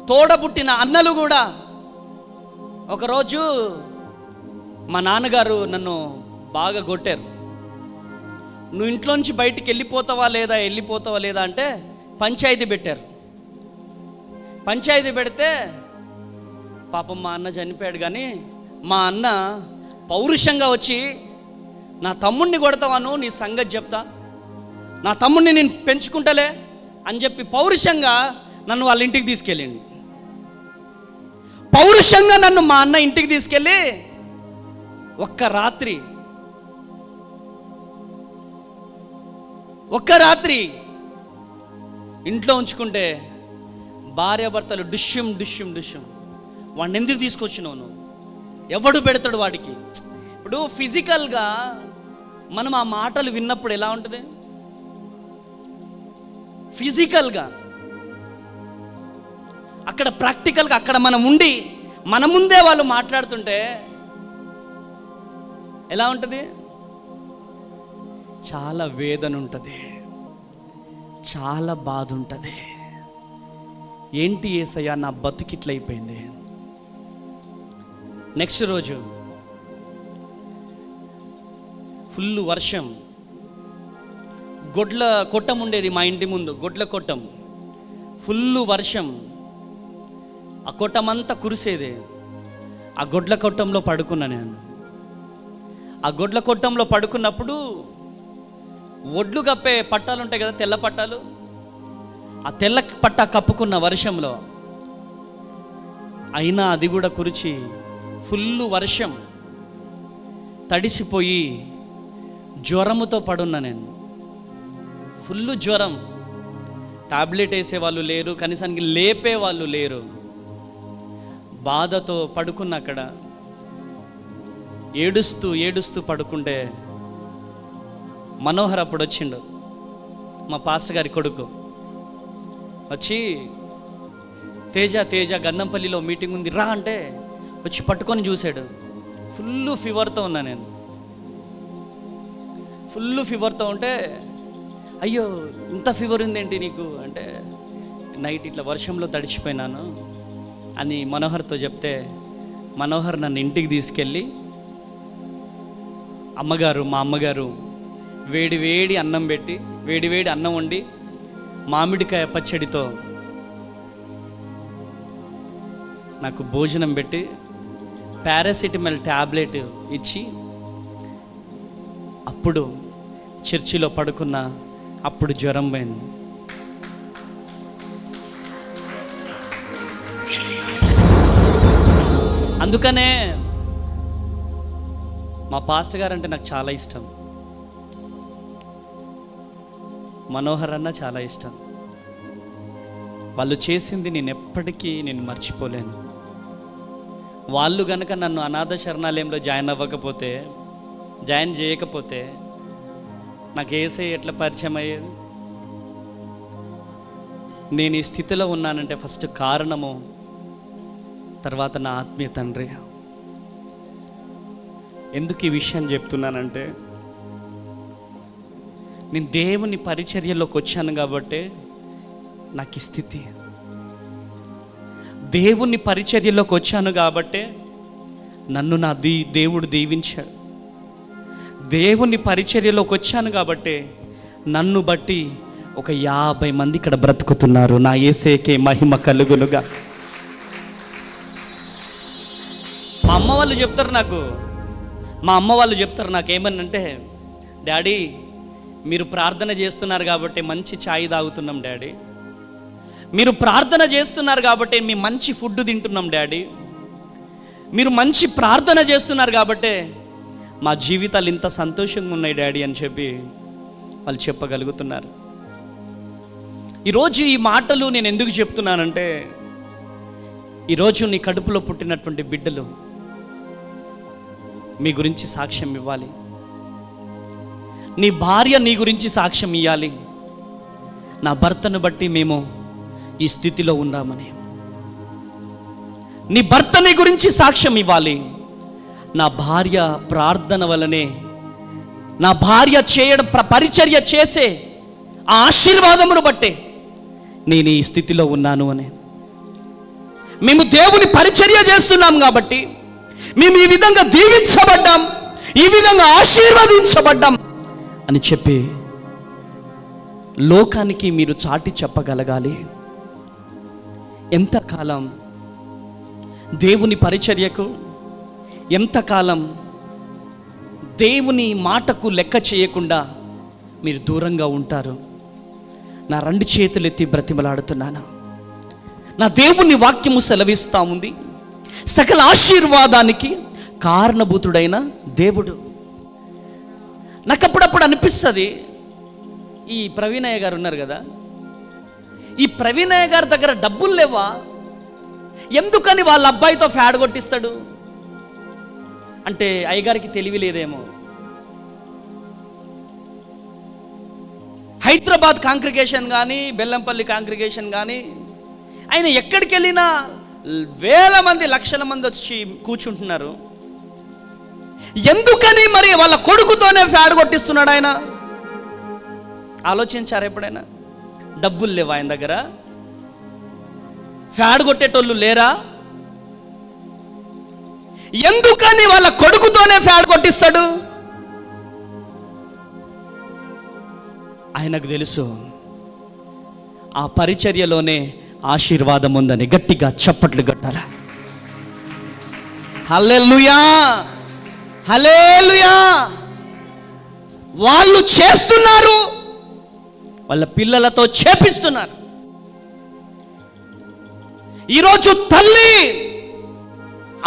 తోడబుట్టిన అన్నలు కూడా ఒకరోజు మా నాన్నగారు నన్ను బాగా కొట్టారు. నువ్వు ఇంట్లోంచి బయటికి వెళ్ళిపోతావా లేదా అంటే పంచాయతీ పెట్టారు. పంచాయతీ పెడితే పాపం మా అన్న చనిపోయాడు. కానీ మా అన్న పౌరుషంగా వచ్చి, నా తమ్ముడిని కొడతావాను, నీ సంగతి చెప్తా, నా తమ్ముడిని నేను పెంచుకుంటలే అని చెప్పి పౌరుషంగా నన్ను వాళ్ళ ఇంటికి తీసుకెళ్ళిండు. పౌరుషంగా నన్ను మా అన్న ఇంటికి తీసుకెళ్ళి ఒక్క రాత్రి ఇంట్లో ఉంచుకుంటే భార్యాభర్తలు డుష్యం. వాడిని ఎందుకు తీసుకొచ్చినావు నువ్వు? ఎవడు పెడతాడు వాడికి? ఇప్పుడు ఫిజికల్గా మనం ఆ మాటలు విన్నప్పుడు ఎలా ఉంటుంది? ఫిజికల్గా అక్కడ ప్రాక్టికల్గా అక్కడ మనం ఉండి మన ముందే వాళ్ళు మాట్లాడుతుంటే ఎలా ఉంటుంది? చాలా వేదన ఉంటుంది, చాలా బాధ ఉంటుంది. ఏంటి యేసయ్యా నా బతుకిట్లయిపోయింది. నెక్స్ట్ రోజు ఫుల్ వర్షం, గొడ్ల కొట్టం ఉండేది మా ఇంటి ముందు, గొడ్ల కొట్టం. ఫుల్ వర్షం, ఆ కొట్టమంతా కురిసేది. ఆ గొడ్ల కొట్టంలో పడుకున్నా నేను. ఆ గొడ్ల కొట్టంలో పడుకున్నప్పుడు ఒడ్లు కప్పే పట్టాలు ఉంటాయి కదా, తెల్ల పట్టాలు, ఆ తెల్ల పట్టా కప్పుకున్న వర్షంలో. అయినా అది కూడా కురిచి ఫుల్ వర్షం, తడిసిపోయి జ్వరముతో పడున్నా నేను. ఫుల్ జ్వరం, టాబ్లెట్ వేసేవాళ్ళు లేరు, కనీసానికి లేపే వాళ్ళు లేరు. బాధతో పడుకున్న అక్కడ ఏడుస్తూ పడుకుంటే మనోహర్ అప్పుడు వచ్చిండు, మా పాస్టర్ గారి కొడుకు. వచ్చి తేజ గంధంపల్లిలో మీటింగ్ ఉంది రా అంటే వచ్చి పట్టుకొని చూశాడు. ఫుల్ ఫీవర్తో ఉన్నా నేను. ఫుల్ ఫీవర్తో ఉంటే, అయ్యో ఇంత ఫీవర్ ఉందేంటి నీకు అంటే, నైట్ ఇట్లా వర్షంలో తడిచిపోయినాను అని మనోహర్తో చెప్తే, మనోహర్ నన్ను ఇంటికి తీసుకెళ్ళి మా అమ్మగారు వేడి అన్నం పెట్టి, వేడి అన్నం వండి మామిడికాయ పచ్చడితో నాకు భోజనం పెట్టి పారాసిటమాల్ ట్యాబ్లెట్ ఇచ్చి, అప్పుడు చర్చిలో పడుకున్న, అప్పుడు జ్వరం పోయింది. అందుకనే మా పాస్టర్ గారు అంటే నాకు చాలా ఇష్టం, మనోహర్ అన్న చాలా ఇష్టం. వాళ్ళు చేసింది నేను ఎప్పటికీ మర్చిపోలేను. వాళ్ళు గనక నన్ను అనాథ శరణాలయంలో జాయిన్ చేయకపోతే నాకు యేసయ్య ఎట్లా పరిచయం అయ్యేది? నేను ఈ స్థితిలో ఉన్నానంటే ఫస్ట్ కారణము, తర్వాత నా ఆత్మీయ తండ్రి. ఎందుకు ఈ విషయం చెప్తున్నానంటే, నేను దేవుని పరిచర్యలోకి వచ్చాను కాబట్టి నాకు ఈ స్థితి. దేవుని పరిచర్యలోకి వచ్చాను కాబట్టి నన్ను నా దేవుడు దీవించాడు. దేవుని పరిచర్యలోకి వచ్చాను కాబట్టి నన్ను బట్టి ఒక 50 మంది ఇక్కడ బ్రతుకుతున్నారు. నా యేసేకే మహిమ కలుగునుగా. మా అమ్మ వాళ్ళు చెప్తారు నాకు ఏమనంటే, డాడీ మీరు ప్రార్థన చేస్తున్నారు కాబట్టి మంచి ఛాయ్ తాగుతున్నాం డాడీ, మీరు ప్రార్థన చేస్తున్నారు కాబట్టి మేము మంచి ఫుడ్ తింటున్నాం డాడీ, మీరు మంచి ప్రార్థన చేస్తున్నారు కాబట్టి మా జీవితాలు ఇంత సంతోషంగా ఉన్నాయి డాడీ అని చెప్పి వాళ్ళు చెప్పగలుగుతున్నారు. ఈరోజు ఈ మాటలు నేను ఎందుకు చెప్తున్నానంటే, ఈరోజు నీ కడుపులో పుట్టినటువంటి బిడ్డలు మీ గురించి సాక్ష్యం ఇవ్వాలి. నీ భార్య నీ గురించి సాక్ష్యం ఇవ్వాలి. నా భర్తను బట్టి మేము ఈ స్థితిలో ఉన్నామని. నీ భర్త నీ గురించి సాక్ష్యం ఇవ్వాలి. నా భార్య ప్రార్థన వలనే, నా భార్య పరిచర్య చేసే ఆ ఆశీర్వాదమును బట్టే నేను ఈ స్థితిలో ఉన్నాను అని. మేము దేవుని పరిచర్య చేస్తున్నాం కాబట్టి, మేము ఈ విధంగా దీవించబడ్డాం, ఈ విధంగా ఆశీర్వదించబడ్డాం అని చెప్పి లోకానికి మీరు చాటి చెప్పగలగాలి. ఎంతకాలం దేవుని పరిచర్యకు, ఎంతకాలం దేవుని మాటకు లెక్క చేయకుండా మీరు దూరంగా ఉంటారు? నా 2 చేతులెత్తి బ్రతిమలాడుతున్నాను. నా దేవుని వాక్యము సెలవిస్తూ ఉంది, సకల ఆశీర్వాదానికి కారణభూతుడైన దేవుడు. నాకు అప్పుడప్పుడు అనిపిస్తుంది, ఈ ప్రవీణయ్య గారు ఉన్నారు కదా, ఈ ప్రవీణయ్య గారి దగ్గర డబ్బులు లేవా? ఎందుకని వాళ్ళ అబ్బాయితో ఫ్యాడ్ కొట్టిస్తాడు? అంటే అయ్యగారికి తెలివి లేదేమో. హైదరాబాద్ కాంగ్రిగేషన్ కానీ, బెల్లంపల్లి కాంగ్రిగేషన్ కానీ, ఆయన ఎక్కడికి వెళ్ళినా వేల మంది, లక్షల మంది వచ్చి కూర్చుంటున్నారు. ఎందుకని మరి వాళ్ళ కొడుకుతోనే ఫ్యాడ్ కొట్టిస్తున్నాడు ఆయన? ఆలోచించారు ఎప్పుడైనా? డబ్బులు లేవా ఆయన దగ్గర? ఫ్యాడ్ కొట్టేటోళ్ళు లేరా? ఎందుకని వాళ్ళ కొడుకుతోనే ఫ్యాడ్ కొట్టిస్తాడు? ఆయనకు తెలుసు ఆ పరిచర్యలోనే ఆశీర్వాదం ఉందని. గట్టిగా చప్పట్లు కొట్టాల. హల్లెలూయా, హల్లెలూయా. వాళ్ళు చేస్తున్నారు, వాళ్ళ పిల్లలతో చేపిస్తున్నారు. ఈరోజు తల్లి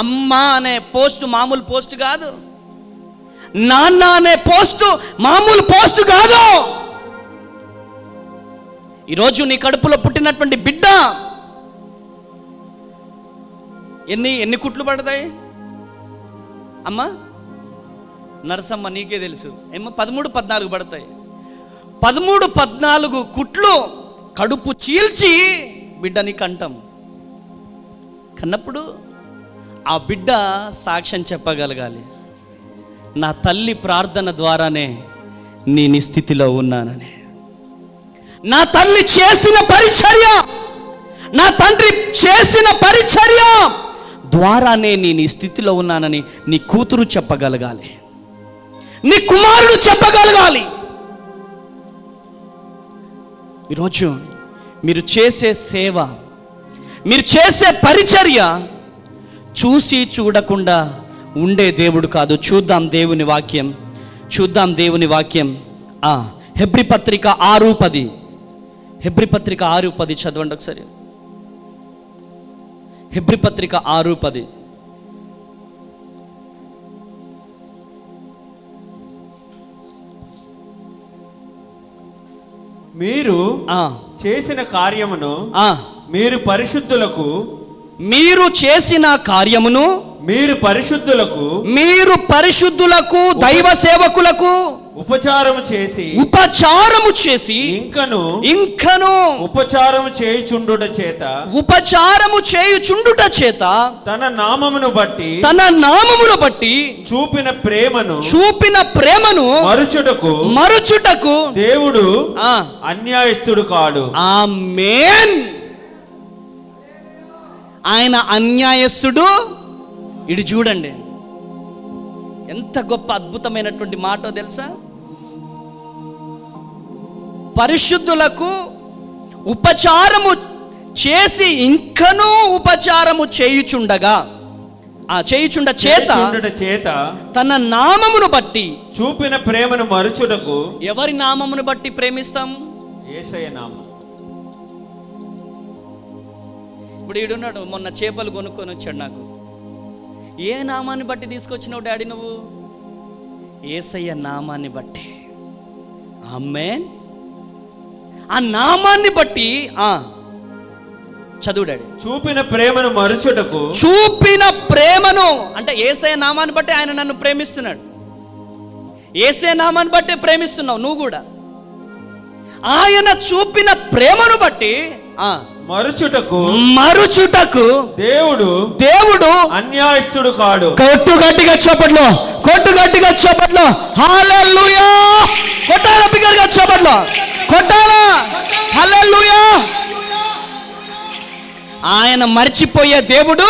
అమ్మ అనే పోస్ట్ మామూలు పోస్ట్ కాదు, నాన్న అనే పోస్ట్ మామూలు పోస్ట్ కాదు. ఈరోజు నీ కడుపులో పుట్టినటువంటి బిడ్డ ఎన్ని కుట్లు పడతాయి అమ్మా? నరసమ్మ నీకే తెలుసు ఏమో, 13-14 పడతాయి. 13-14 కుట్లు కడుపు చీల్చి బిడ్డని కంటాం. కన్నప్పుడు ఆ బిడ్డ సాక్ష్యం చెప్పగలగాలి, నా తల్లి ప్రార్థన ద్వారానే నేను ఈ స్థితిలో ఉన్నానని. నా తల్లి చేసిన పరిచర్య, నా తండ్రి చేసిన పరిచర్య ద్వారానే నేను ఈ స్థితిలో ఉన్నానని నీ కూతురు చెప్పగలగాలి, నీ కుమారుడు చెప్పగలగాలి. ఈరోజు మీరు చేసే సేవ, మీరు చేసే పరిచర్య చూసి చూడకుండా ఉండే దేవుడు కాదు. చూద్దాం దేవుని వాక్యం, చూద్దాం దేవుని వాక్యం. హెబ్రీ పత్రిక 6:10, హెబ్రీ పత్రిక 6:10 చదవండి ఒకసారి. హెబ్రీ పత్రిక 6:10. మీరు చేసిన కార్యమును మీరు పరిశుద్ధులకు, మీరు చేసిన కార్యమును మీరు పరిశుద్ధులకు దైవ సేవకులకు ఉపచారము చేసి ఇంకను ఉపచారము చేయుచుండుట చేత తన నామమును బట్టి చూపిన ప్రేమను మరుచుటకు దేవుడు అన్యాయస్తుడు కాడు. ఆమేన్. ఆయన అన్యాయస్తుడు. ఇది చూడండి ఎంత గొప్ప అద్భుతమైనటువంటి మాట తెలుసా? పరిశుద్ధులకు ఉపచారము చేసి ఇంకనూ ఉపచారము చేయుచుండగా చేత తన నామమును బట్టి చూపిన ప్రేమను మరుచుటకు. ఎవరి నామమును బట్టి ప్రేమిస్తాం? యేసయ్య నామం. ఇప్పుడు ఈడున్నాడు, మొన్న చేపలు కొనుక్కొని వచ్చాడు నాకు. ఏ నామాన్ని బట్టి తీసుకొచ్చినావు డాడీ నువ్వు? యేసయ్య నామాన్ని బట్టి. ఆమేన్. ఆ నామాన్ని బట్టి చదువు డాడీ. చూపిన ప్రేమను మరుచుటకు. చూపిన ప్రేమను అంటే యేసయ్య నామాన్ని బట్టి ఆయన నన్ను ప్రేమిస్తున్నాడు. యేసయ్య నామాన్ని బట్టి ప్రేమిస్తున్నావు నువ్వు కూడా. ఆయన చూపిన ప్రేమను బట్టి మరుచుటకు దేవుడు అన్యాయస్తుడు కాడు. కొట్టు గట్టిగా చప్పట్లో హల్లెలూయా. కొట్టాలా బిగ్గరగా చప్పట్లో కొట్టాలా. హల్లెలూయా. ఆయన మర్చిపోయే దేవుడు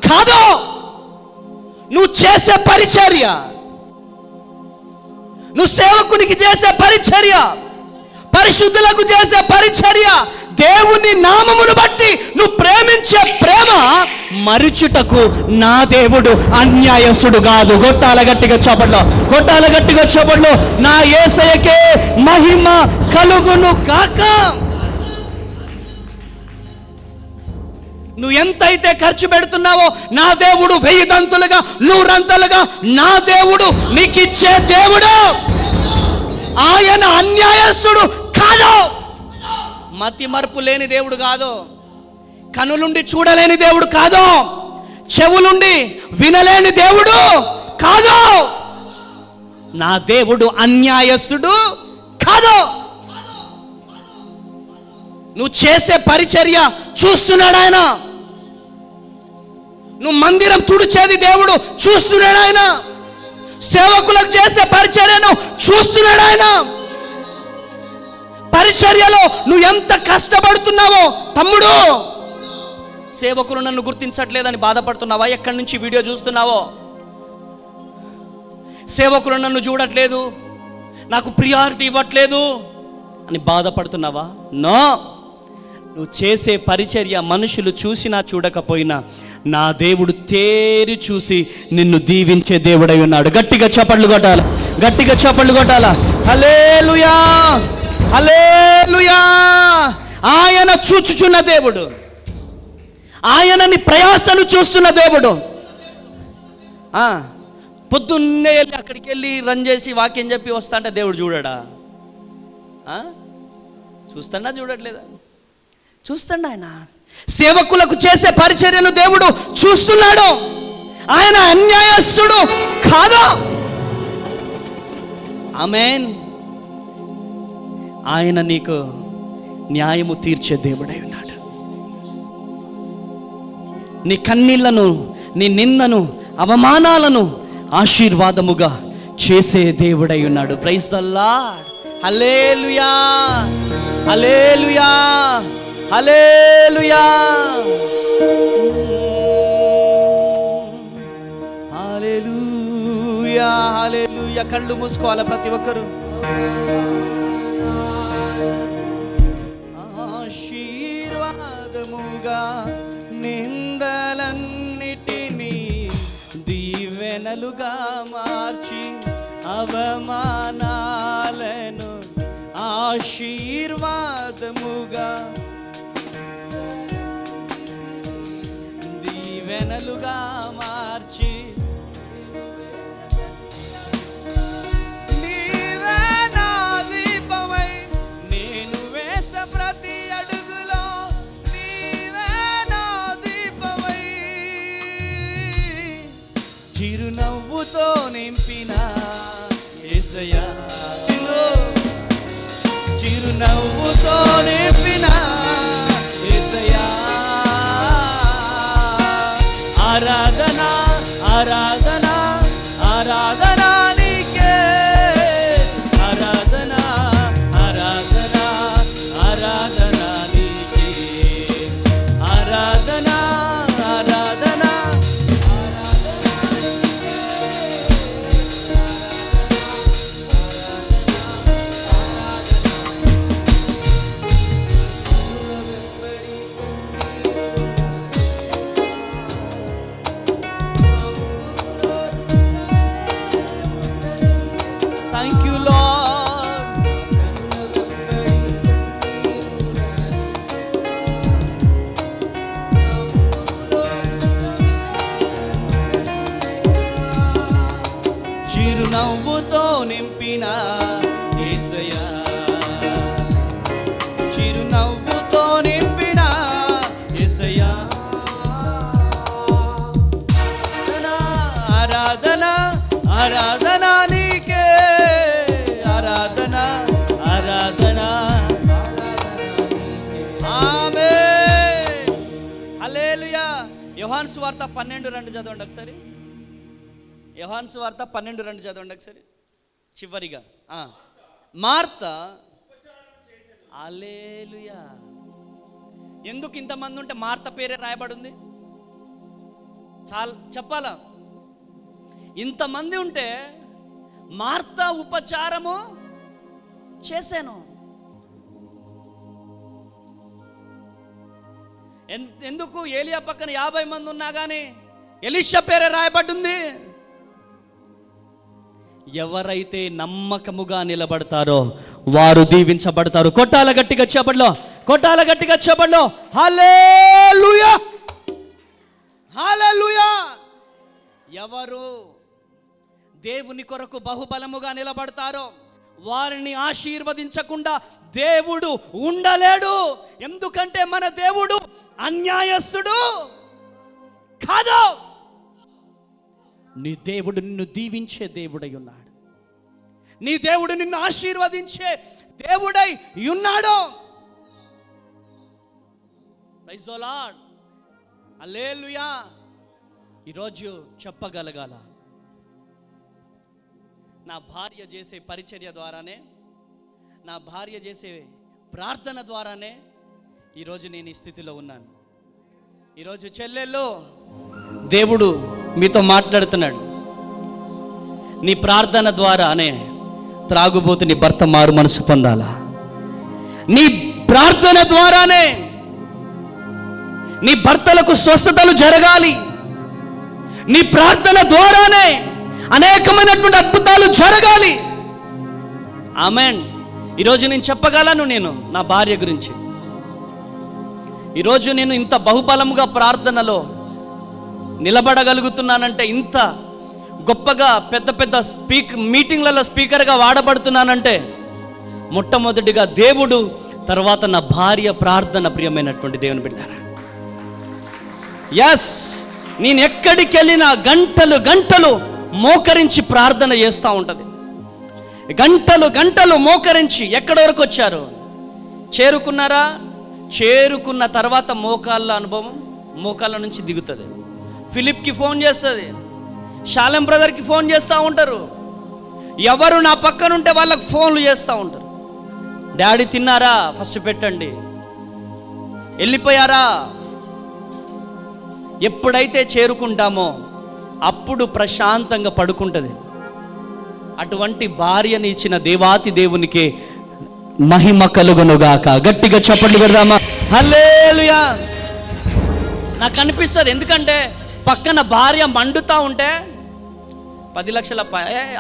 కాదు. నువ్వు చేసే పరిచర్య, నువ్వు సేవకునికి చేసే పరిచర్య, పరిశుద్ధులకు చేసే పరిచర్య, దేవుని నామమును బట్టి నువ్వు ప్రేమించే ప్రేమ మరుచుటకు నా దేవుడు అన్యాయస్తుడు కాదు. కొట్టాల గట్టిగా చప్పట్లో, కొట్టాల గట్టిగా చప్పట్లో. నా యేసయ్యకే మహిమ కలుగును గాక. నువ్వు ఎంతైతే ఖర్చు పెడుతున్నావో నా దేవుడు 1000 100 నా దేవుడు నీకు ఇచ్చే దేవుడు. ఆయన అన్యాయస్తుడు కాదు, మతి మరుపు లేని దేవుడు కాదు, కనులుండి చూడలేని దేవుడు కాదు, చెవులుండి వినలేని దేవుడు కాదు. నా దేవుడు అన్యాయస్తుడు కాదు. నువ్వు చేసే పరిచర్య చూస్తున్నాడు ఆయన. నువ్వు మందిరం తుడిచేది దేవుడు చూస్తున్నాడు ఆయన. సేవకులకు చేసే పరిచర్యను చూస్తున్నాడు ఆయన. పరిచర్యలో నువ్వు ఎంత కష్టపడుతున్నావో తమ్ముడు. సేవకులు నన్ను గుర్తించట్లేదని బాధపడుతున్నావా? ఎక్కడి నుంచి వీడియో చూస్తున్నావో? సేవకులు నన్ను చూడట్లేదు, నాకు ప్రియారిటీ ఇవ్వట్లేదు అని బాధపడుతున్నావా? నో, నువ్వు చేసే పరిచర్య మనుషులు చూసినా చూడకపోయినా నా దేవుడు తేరి చూసి నిన్ను దీవించే దేవుడై ఉన్నాడు. గట్టిగా చప్పట్లు కొట్టాల, గట్టిగా చప్పట్లు కొట్టాల. హల్లెలూయా, హల్లెలూయా. ఆయన చూచుచున్న దేవుడు, ఆయన నీ ప్రయాసను చూస్తున్న దేవుడు. పొద్దున్నే వెళ్ళి అక్కడికి వెళ్ళి రన్ చేసి వాక్యం చెప్పి వస్తా అంటే దేవుడు చూడడా? చూస్తాడా? చూడట్లేదా? చూస్తాడు. ఆయన సేవకులకు చేసే పరిచర్యను దేవుడు చూస్తున్నాడు. ఆయన అన్యాయస్తుడు కాదు. ఆమేన్. ఆయన నీకు న్యాయము తీర్చే దేవుడై ఉన్నాడు. నీ కన్నీళ్లను, నీ నిందను, అవమానాలను ఆశీర్వాదముగా చేసే దేవుడై ఉన్నాడు. Praise the lord. Hallelujah, hallelujah, hallelujah, hallelujah, hallelujah. కళ్ళు మూసుకోవాలి ప్రతి ఒక్కరు. ఆశీర్వాదముగా నిందలన్నిటినీ దీవెనలుగా మార్చి అవమానాలను ఆశీర్వాదముగా దీవెనలుగా మార్చి నీవే నా దీపమై నేను వేస ప్రతి అడుగులో నీవే నా దీపమై చిరునవ్వుతో నింపిన యేసయ్యా, చిరునవ్వుతో నింపిన యేసయ్యా. ఆరాధన, ఆరాధన, ఆరాధన నీకే. ఆరాధన, ఆరాధన, ఆరాధన నీకే. ఆరాధన, ఆరాధన, థ్యాంక్ యూ లార్డ్. చిరునవ్వుతో నింపిన యేసయ్యా, చిరునవ్వుతో నింపిన యేసయ్యా. ఆరాధన, ఆరాధన నీకే. ఆరాధన, ఆరాధన. ఆమేన్. హల్లెలూయా. యోహాను సువార్త 12:2 చదవండి ఒకసారి. యోహాను సువార్త 12:2 చదవండి ఒకసారి. చివరిగా మార్త. హల్లెలూయా. ఎందుకు ఇంతమంది ఉంటే మార్త పేరే రాయబడి ఉంది? చాలా చెప్పాలా? ఇంతమంది ఉంటే మార్తా ఉపచారము చేశాను. ఎందుకు? ఏలియా పక్కన 50 మంది ఉన్నా కానీ ఎలీషా పేరే రాయబడింది. ఎవరైతే నమ్మకముగా నిలబడతారో వారు దీవించబడతారు. కొట్టాల గట్టిగా చెప్పట్లో, కొట్టాల గట్టిగా చెప్పట్లో. హల్లెలూయా, హల్లెలూయా. ఎవరు దేవుని కొరకు బహుబలముగా నిలబడతారో వారిని ఆశీర్వదించకుండా దేవుడు ఉండలేడు. ఎందుకంటే మన దేవుడు అన్యాయస్తుడు కాదు. నీ దేవుడు నిన్ను దీవించే దేవుడై ఉన్నాడు. నీ దేవుడు నిన్ను ఆశీర్వదించే దేవుడై ఉన్నాడు. ప్రైజ్ ది లార్డ్, హల్లెలూయా. ఈరోజు చెప్పగలగాల, నా భార్య చేసే పరిచర్య ద్వారానే, నా భార్య చేసే ప్రార్థన ద్వారానే ఈరోజు నేను ఈ స్థితిలో ఉన్నాను. ఈరోజు చెల్లెల్లో దేవుడు మీతో మాట్లాడుతున్నాడు. నీ ప్రార్థన ద్వారానే త్రాగుబోతు నీ భర్త మారు మనసు పొందాలా? నీ ప్రార్థన ద్వారానే నీ భర్తలకు స్వస్థతలు జరగాలి. నీ ప్రార్థన ద్వారానే అనేకమైనటువంటి అద్భుతాలు జరగాలి. ఆమేన్. ఈరోజు నేను చెప్పగలను, నేను నా భార్య గురించి ఈరోజు నేను ఇంత బహుబలముగా ప్రార్థనలో నిలబడగలుగుతున్నానంటే, ఇంత గొప్పగా పెద్ద పెద్ద మీటింగ్లలో స్పీకర్గా వాడబడుతున్నానంటే మొట్టమొదటిగా దేవుడు, తర్వాత నా భార్య ప్రార్థన. ప్రియమైనటువంటి దేవుని బిడ్డారా, ఎస్, నేను ఎక్కడికి వెళ్ళినా గంటలు గంటలు మోకరించి ప్రార్థన చేస్తూ ఉంటుంది. గంటలు గంటలు మోకరించి ఎక్కడి వరకు వచ్చారు? చేరుకున్నారా? చేరుకున్న తర్వాత మోకాళ్ళ అనుభవం మోకాళ్ళ నుంచి దిగుతుంది. ఫిలిప్కి ఫోన్ చేస్తుంది, షాలెం బ్రదర్కి ఫోన్ చేస్తూ ఉంటారు. ఎవరు నా పక్కన ఉంటే వాళ్ళకి ఫోన్లు చేస్తూ ఉంటారు. డాడీ తిన్నారా? ఫస్ట్ పెట్టండి. వెళ్ళిపోయారా? ఎప్పుడైతే చేరుకుంటామో అప్పుడు ప్రశాంతంగా పడుకుంటుంది. అటువంటి భార్యని ఇచ్చిన దేవాతి దేవునికి మహిమ కలుగునుగాక. గట్టిగా చప్పట్లు కొడదామా? హల్లెలూయా. నాకు అనిపిస్తుంది, ఎందుకంటే పక్కన భార్య మండుతూ ఉంటే 10 లక్షల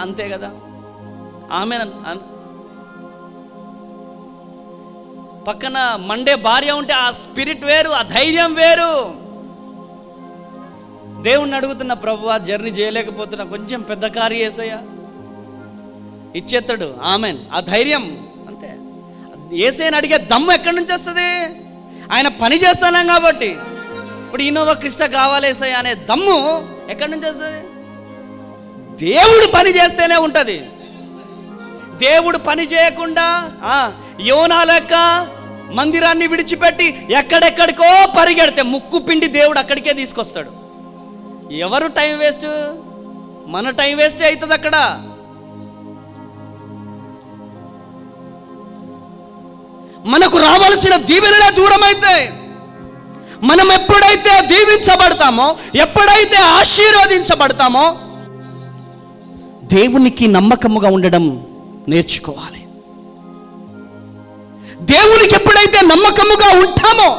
అంతే కదా. ఆమె పక్కన మండే భార్య ఉంటే ఆ స్పిరిట్ వేరు, ఆ ధైర్యం వేరు. దేవుణ్ణి అడుగుతున్న, ప్రభువా జర్నీ చేయలేకపోతున్నా, కొంచెం పెద్ద కారు యేసయ్యా, ఇచ్చేస్తాడు. ఆమెన్. ఆ ధైర్యం అంతే. యేసయ్యని అడిగే దమ్ము ఎక్కడి నుంచి వస్తుంది? ఆయన పని చేస్తున్నాం కాబట్టి. ఇప్పుడు ఇన్నోవా క్రిస్టా కావాలి యేసయ్యా అనే దమ్ము ఎక్కడి నుంచి వస్తుంది? దేవుడు పని చేస్తేనే ఉంటుంది. దేవుడు పని చేయకుండా యోనా లెక్క మందిరాన్ని విడిచిపెట్టి ఎక్కడెక్కడికో పరిగెడితే ముక్కు పిండి దేవుడు అక్కడికే తీసుకొస్తాడు. ఎవరు టైం వేస్ట్? మన టైం వేస్టే అవుతుంది అక్కడ. మనకు రావాల్సిన దీవెనలే దూరం అయితే, మనం ఎప్పుడైతే దీవించబడతామో, ఎప్పుడైతే ఆశీర్వదించబడతామో, దేవునికి నమ్మకముగా ఉండడం నేర్చుకోవాలి. దేవునికి ఎప్పుడైతే నమ్మకముగా ఉంటామో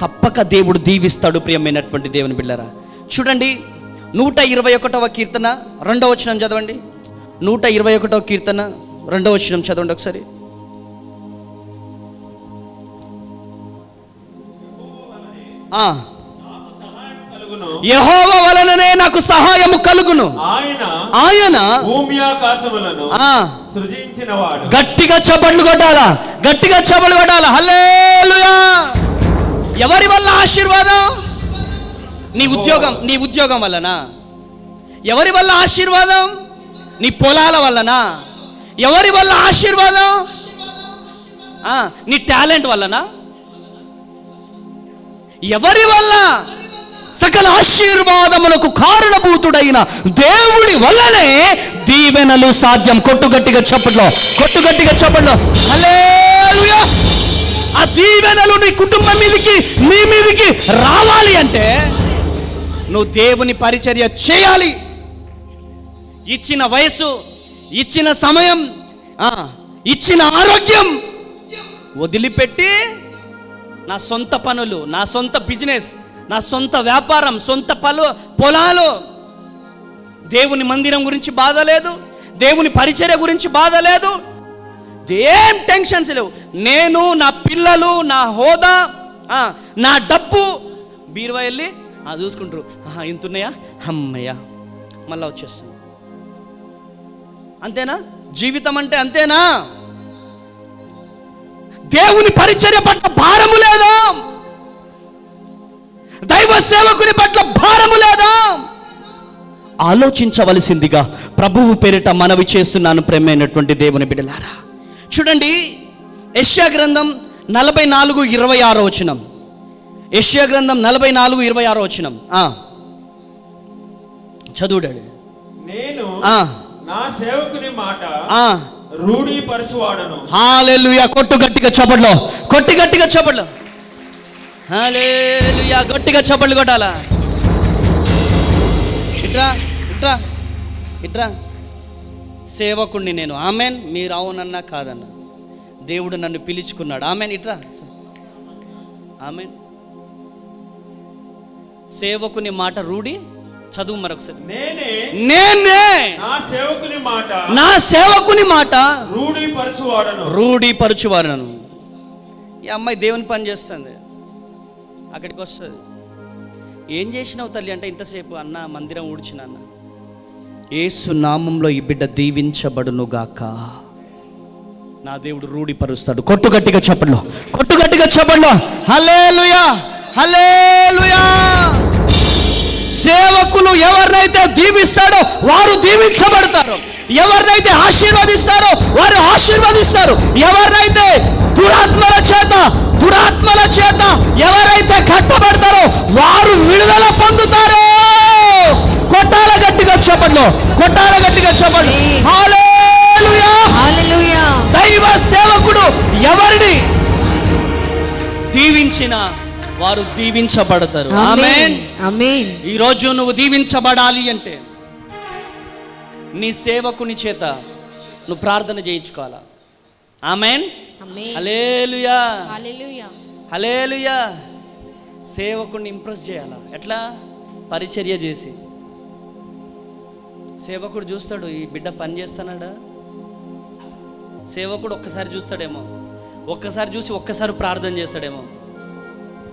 తప్పక దేవుడు దీవిస్తాడు. ప్రియమైనటువంటి దేవుని బిడ్డలారా, చూడండి 121వ కీర్తన 2వ వచనం చదవండి. 121వ కీర్తన 2వ వచనం చదవండి ఒకసారి. యెహోవా వలననే నాకు సహాయము కలుగును. ఆయన భూమి ఆకాశములను సృజించినవాడు. గట్టిగా చప్పట్లు కొట్టాలా? గట్టిగా చప్పట్లు కొట్టాలా? హల్లెలూయా. ఎవరి వల్ల ఆశీర్వాదం? నీ ఉద్యోగం వలన. ఎవరి వల్ల ఆశీర్వాదం? నీ పొలాల వలన. ఎవరి వల్ల ఆశీర్వాదం? నీ టాలెంట్ వలన. ఎవరి వల్ల? సకల ఆశీర్వాదములకు కారణభూతుడైన దేవుడి వల్లనే దీవెనలు సాధ్యం. కొట్టుగట్టిగా చప్పట్లో, కొట్టుగట్టిగా చప్పట్లో. హల్లెలూయా. ఆ దీవెనలు నీ కుటుంబం మీదకి, నీ మీదకి రావాలి అంటే నువ్వు దేవుని పరిచర్య చేయాలి. ఇచ్చిన వయసు, ఇచ్చిన సమయం, ఇచ్చిన ఆరోగ్యం వదిలిపెట్టి నా సొంత పనులు, నా సొంత బిజినెస్, నా సొంత వ్యాపారం, సొంత పొలాలు, దేవుని మందిరం గురించి బాధ లేదు, దేవుని పరిచర్య గురించి బాధ లేదు, ఏం టెన్షన్స్ లేవు. నేను, నా పిల్లలు, నా హోదా, నా డబ్బు బీరువా వెళ్ళి చూసుకుంటారు. ఇంతున్నాయా, అమ్మయ్యా, మళ్ళా వచ్చేస్తుంది. అంతేనా జీవితం అంటే? అంతేనా? దేవుని పరిచర్య పట్ల భారము లేదా? దైవ సేవకుని పట్ల భారము లేదా? ఆలోచించవలసిందిగా ప్రభువు పేరిట మనవి చేస్తున్నాను. ప్రేమైనటువంటి దేవుని బిడ్డలారా, చూడండి యెషయా గ్రంథం 44:26 వచనం. యెషయా గ్రంథం 44:26 వచనం చదువుడాడు. నేను నా సేవకుని మాట రూఢీపరచువాడను. హల్లెలూయా. కొట్టు గట్టిగా చప్పట్లు, కొట్టి గట్టిగా చప్పట్లు. హల్లెలూయా. గట్టిగా చప్పట్లు కొట్టాలా. ఇట్రా ఇట్రా ఇట్రా. సేవకుణ్ణి నేను. ఆమెన్. మీరు అవునన్నా కాదన్నా, దేవుడు నన్ను పిలుచుకున్నాడు. ఆమెన్. ఇట్రా. ఆమెన్. సేవకుని మాట రూఢి. చదువు మరొకసారి. నేనే నా సేవకుని మాట రూఢీపరచువాడను. ఈ అమ్మాయి దేవుని పని చేస్తుంది, అక్కడికి వస్తుంది. ఏం చేసినావు తల్లి అంటే, ఇంతసేపు అన్న మందిరం ఊడ్చిన అన్న. యేసు నామంలో ఈ బిడ్డ దీవించబడునుగాక. నా దేవుడు రూఢిపరుస్తాడు. కొట్టు గట్టిగా చెప్పండి, కొట్టు గట్టిగా చెప్పండి. హల్లెలూయా, హల్లెలూయా. సేవకులు ఎవరినైతే దీవిస్తాడో వారు దీవించబడతారు, ఎవరినైతే ఆశీర్వదిస్తారో వారు ఆశీర్వదిస్తారు, ఎవరినైతే దురాత్మల చేత ఎవరైతే కట్టబడతారో వారు విడుదల పొందుతారు. కొట్టాల గట్టిగా చెప్పండి, కొట్టాల గట్టిగా చెప్పండి. హల్లెలూయా, హల్లెలూయా. దైవ సేవకుడు ఎవరిని దీవించినా వారు దీవించబడతారు. ఆమేన్, ఆమేన్. ఈ రోజు నువ్వు దీవించబడాలి అంటే నీ సేవకుని చేత నువ్వు ప్రార్థన చేయించుకోవాలా. ఆమేన్, హల్లెలూయా, హల్లెలూయా, హల్లెలూయా. సేవకుని ఇంప్రెస్ చేయాలా. ఎట్లా? పరిచర్య చేసి. సేవకుడు చూస్తాడు, ఈ బిడ్డ పని చేస్తానాడా. సేవకుడు ఒక్కసారి చూస్తాడేమో, ఒక్కసారి చూసి ఒక్కసారి ప్రార్థన చేస్తాడేమో,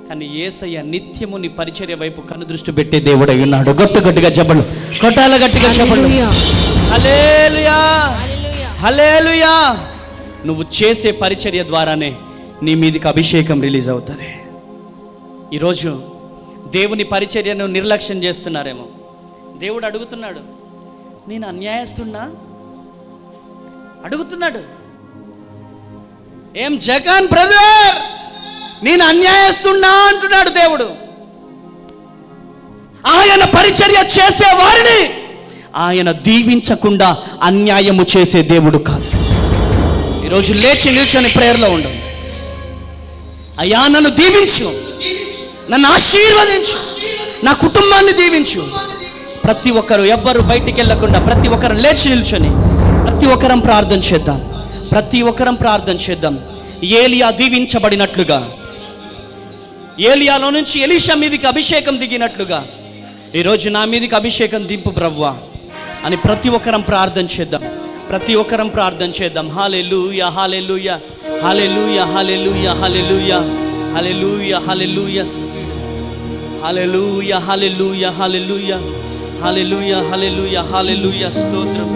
కానీ యేసయ్య నిత్యము నీ పరిచర్య వైపు కన్ను దృష్టి పెట్టే దేవుడై ఉన్నాడు. గట్టిగా చెప్పండి, కొట్టాల గట్టిగా చెప్పండి. హల్లెలూయా, హల్లెలూయా. నువ్వు చేసే పరిచర్య ద్వారానే నీ మీదకి అభిషేకం రిలీజ్ అవుతుంది. ఈరోజు దేవుని పరిచర్యను నిర్లక్ష్యం చేస్తున్నారేమో. దేవుడు అడుగుతున్నాడు, నేను అన్యాయస్తున్నా అడుగుతున్నాడు. ఏం జగన్ బ్రదర్, నేను అన్యాయస్తున్నా అంటున్నాడు దేవుడు. ఆయన పరిచర్య చేసే వారిని ఆయన దీవించకుండా అన్యాయము చేసే దేవుడు కాదు. ఈరోజు లేచి నిల్చొని ప్రేయర్లో ఉండవు. అయ్యా నన్ను దీవించు, నన్ను ఆశీర్వదించు, నా కుటుంబాన్ని దీవించు. ప్రతి ఒక్కరు ఎవ్వరు బయటికి వెళ్ళకుండా ప్రతి ఒక్కరు లేచి నిల్చొని ప్రతి ఒక్కరం ప్రార్థన చేద్దాం, ప్రతి ఒక్కరం ప్రార్థన చేద్దాం. ఏలియా దీవించబడినట్లుగా, ఏలియాలో నుంచి ఎలీషా మీదికి అభిషేకం దిగినట్లుగా ఈరోజు నా మీదికి అభిషేకం దింపు ప్రభువా అని ప్రతి ఒక్కరం ప్రార్థన చేద్దాం, ప్రతి ఒక్కరం ప్రార్థన చేద్దాం. హల్లెలూయా, hallelujah, hallelujah, hallelujah, hallelujah, hallelujah, hallelujah, hallelujah, hallelujah, hallelujah, hallelujah, hallelujah, హల్లెలూయా. స్తోత్రం.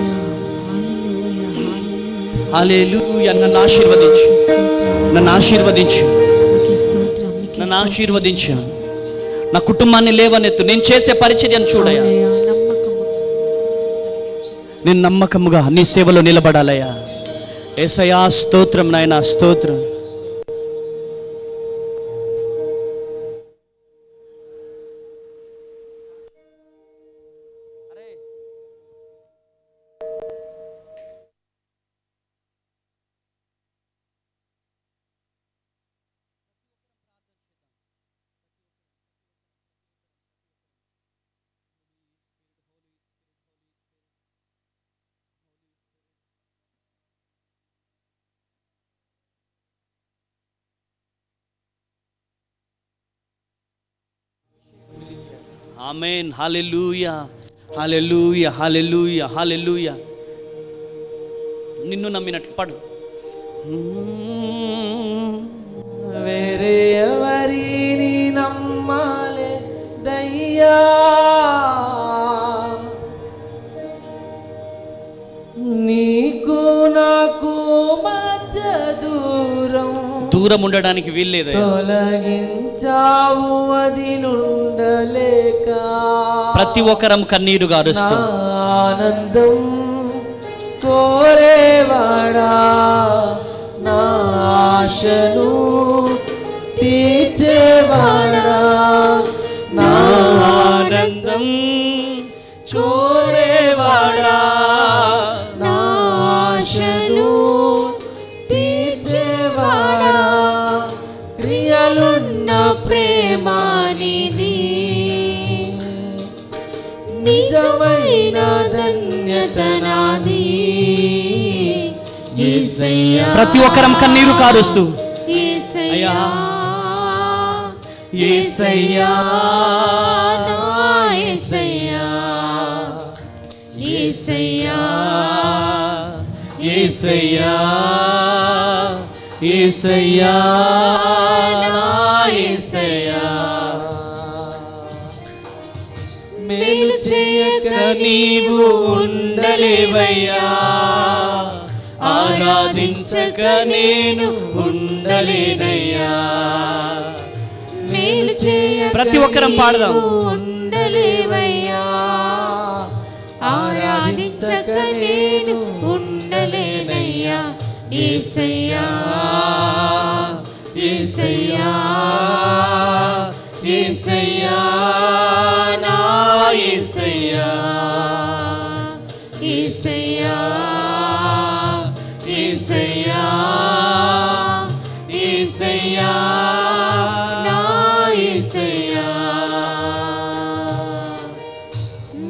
హల్లెలూయా. నన్ను ఆశీర్వదించు, నన్ను ఆశీర్వదించు, నన్ను ఆశీర్వదించు. నా కుటుంబాన్ని లేవనెత్తు. నేను చేసే పరిచర్యను చూడయ్యా. నేను నమ్మకముగా నీ సేవలో నిలబడాలయ్యా. యేసయ్యా స్తోత్రం, నాయనా స్తోత్రం. ఆమేన్. హల్లెలూయా, హల్లెలూయా, హల్లెలూయా, హల్లెలూయా. నిన్ను నమ్మినట్లు పడు. వేరే ఎవరిని నమ్మాలే దయ్యా, నీకు నాకు మధ్య దూరం ఉండడానికి వీల్లేదు. తొలగించావు అది నుండలేక, ప్రతి ఒక్కరం కన్నీరు గారుస్తూ ఆనందం కోరేవాడా, నా ఆశను తీర్చేవాడా, నా ఆనందం కోరేవాడా, నా ఆశను తీర్చేవాడా, క్రియలున్న ప్రేమానిది, నిజమైన ధన్యత నాది. ప్రతి ఒక్కరం కన్నీరు కారుస్తూ యేసయ్యా, యేసయ్యా, నా యేసయ్యా, యేసయ్యా, యేసయ్యా, యేసయ్యా, నా యేసయ్యా, మేలు చేయక నీవు ఉండలేవయ్యా, ఆరాధించక నేను ఉండలేనయ్యా, మేలు చేయక ప్రతి ఒక్కరం పాడదాం. ఉండలేవయ్యా, ఆరాధించక నేను ఉండలేనయ్యా, యేసయ్యా, యేసయ్యా, యేసయ్యా, నా యేసయ్యా, యేసయ్యా, యేసయ్యా, యేసయ్యా, నా యేసయ్యా,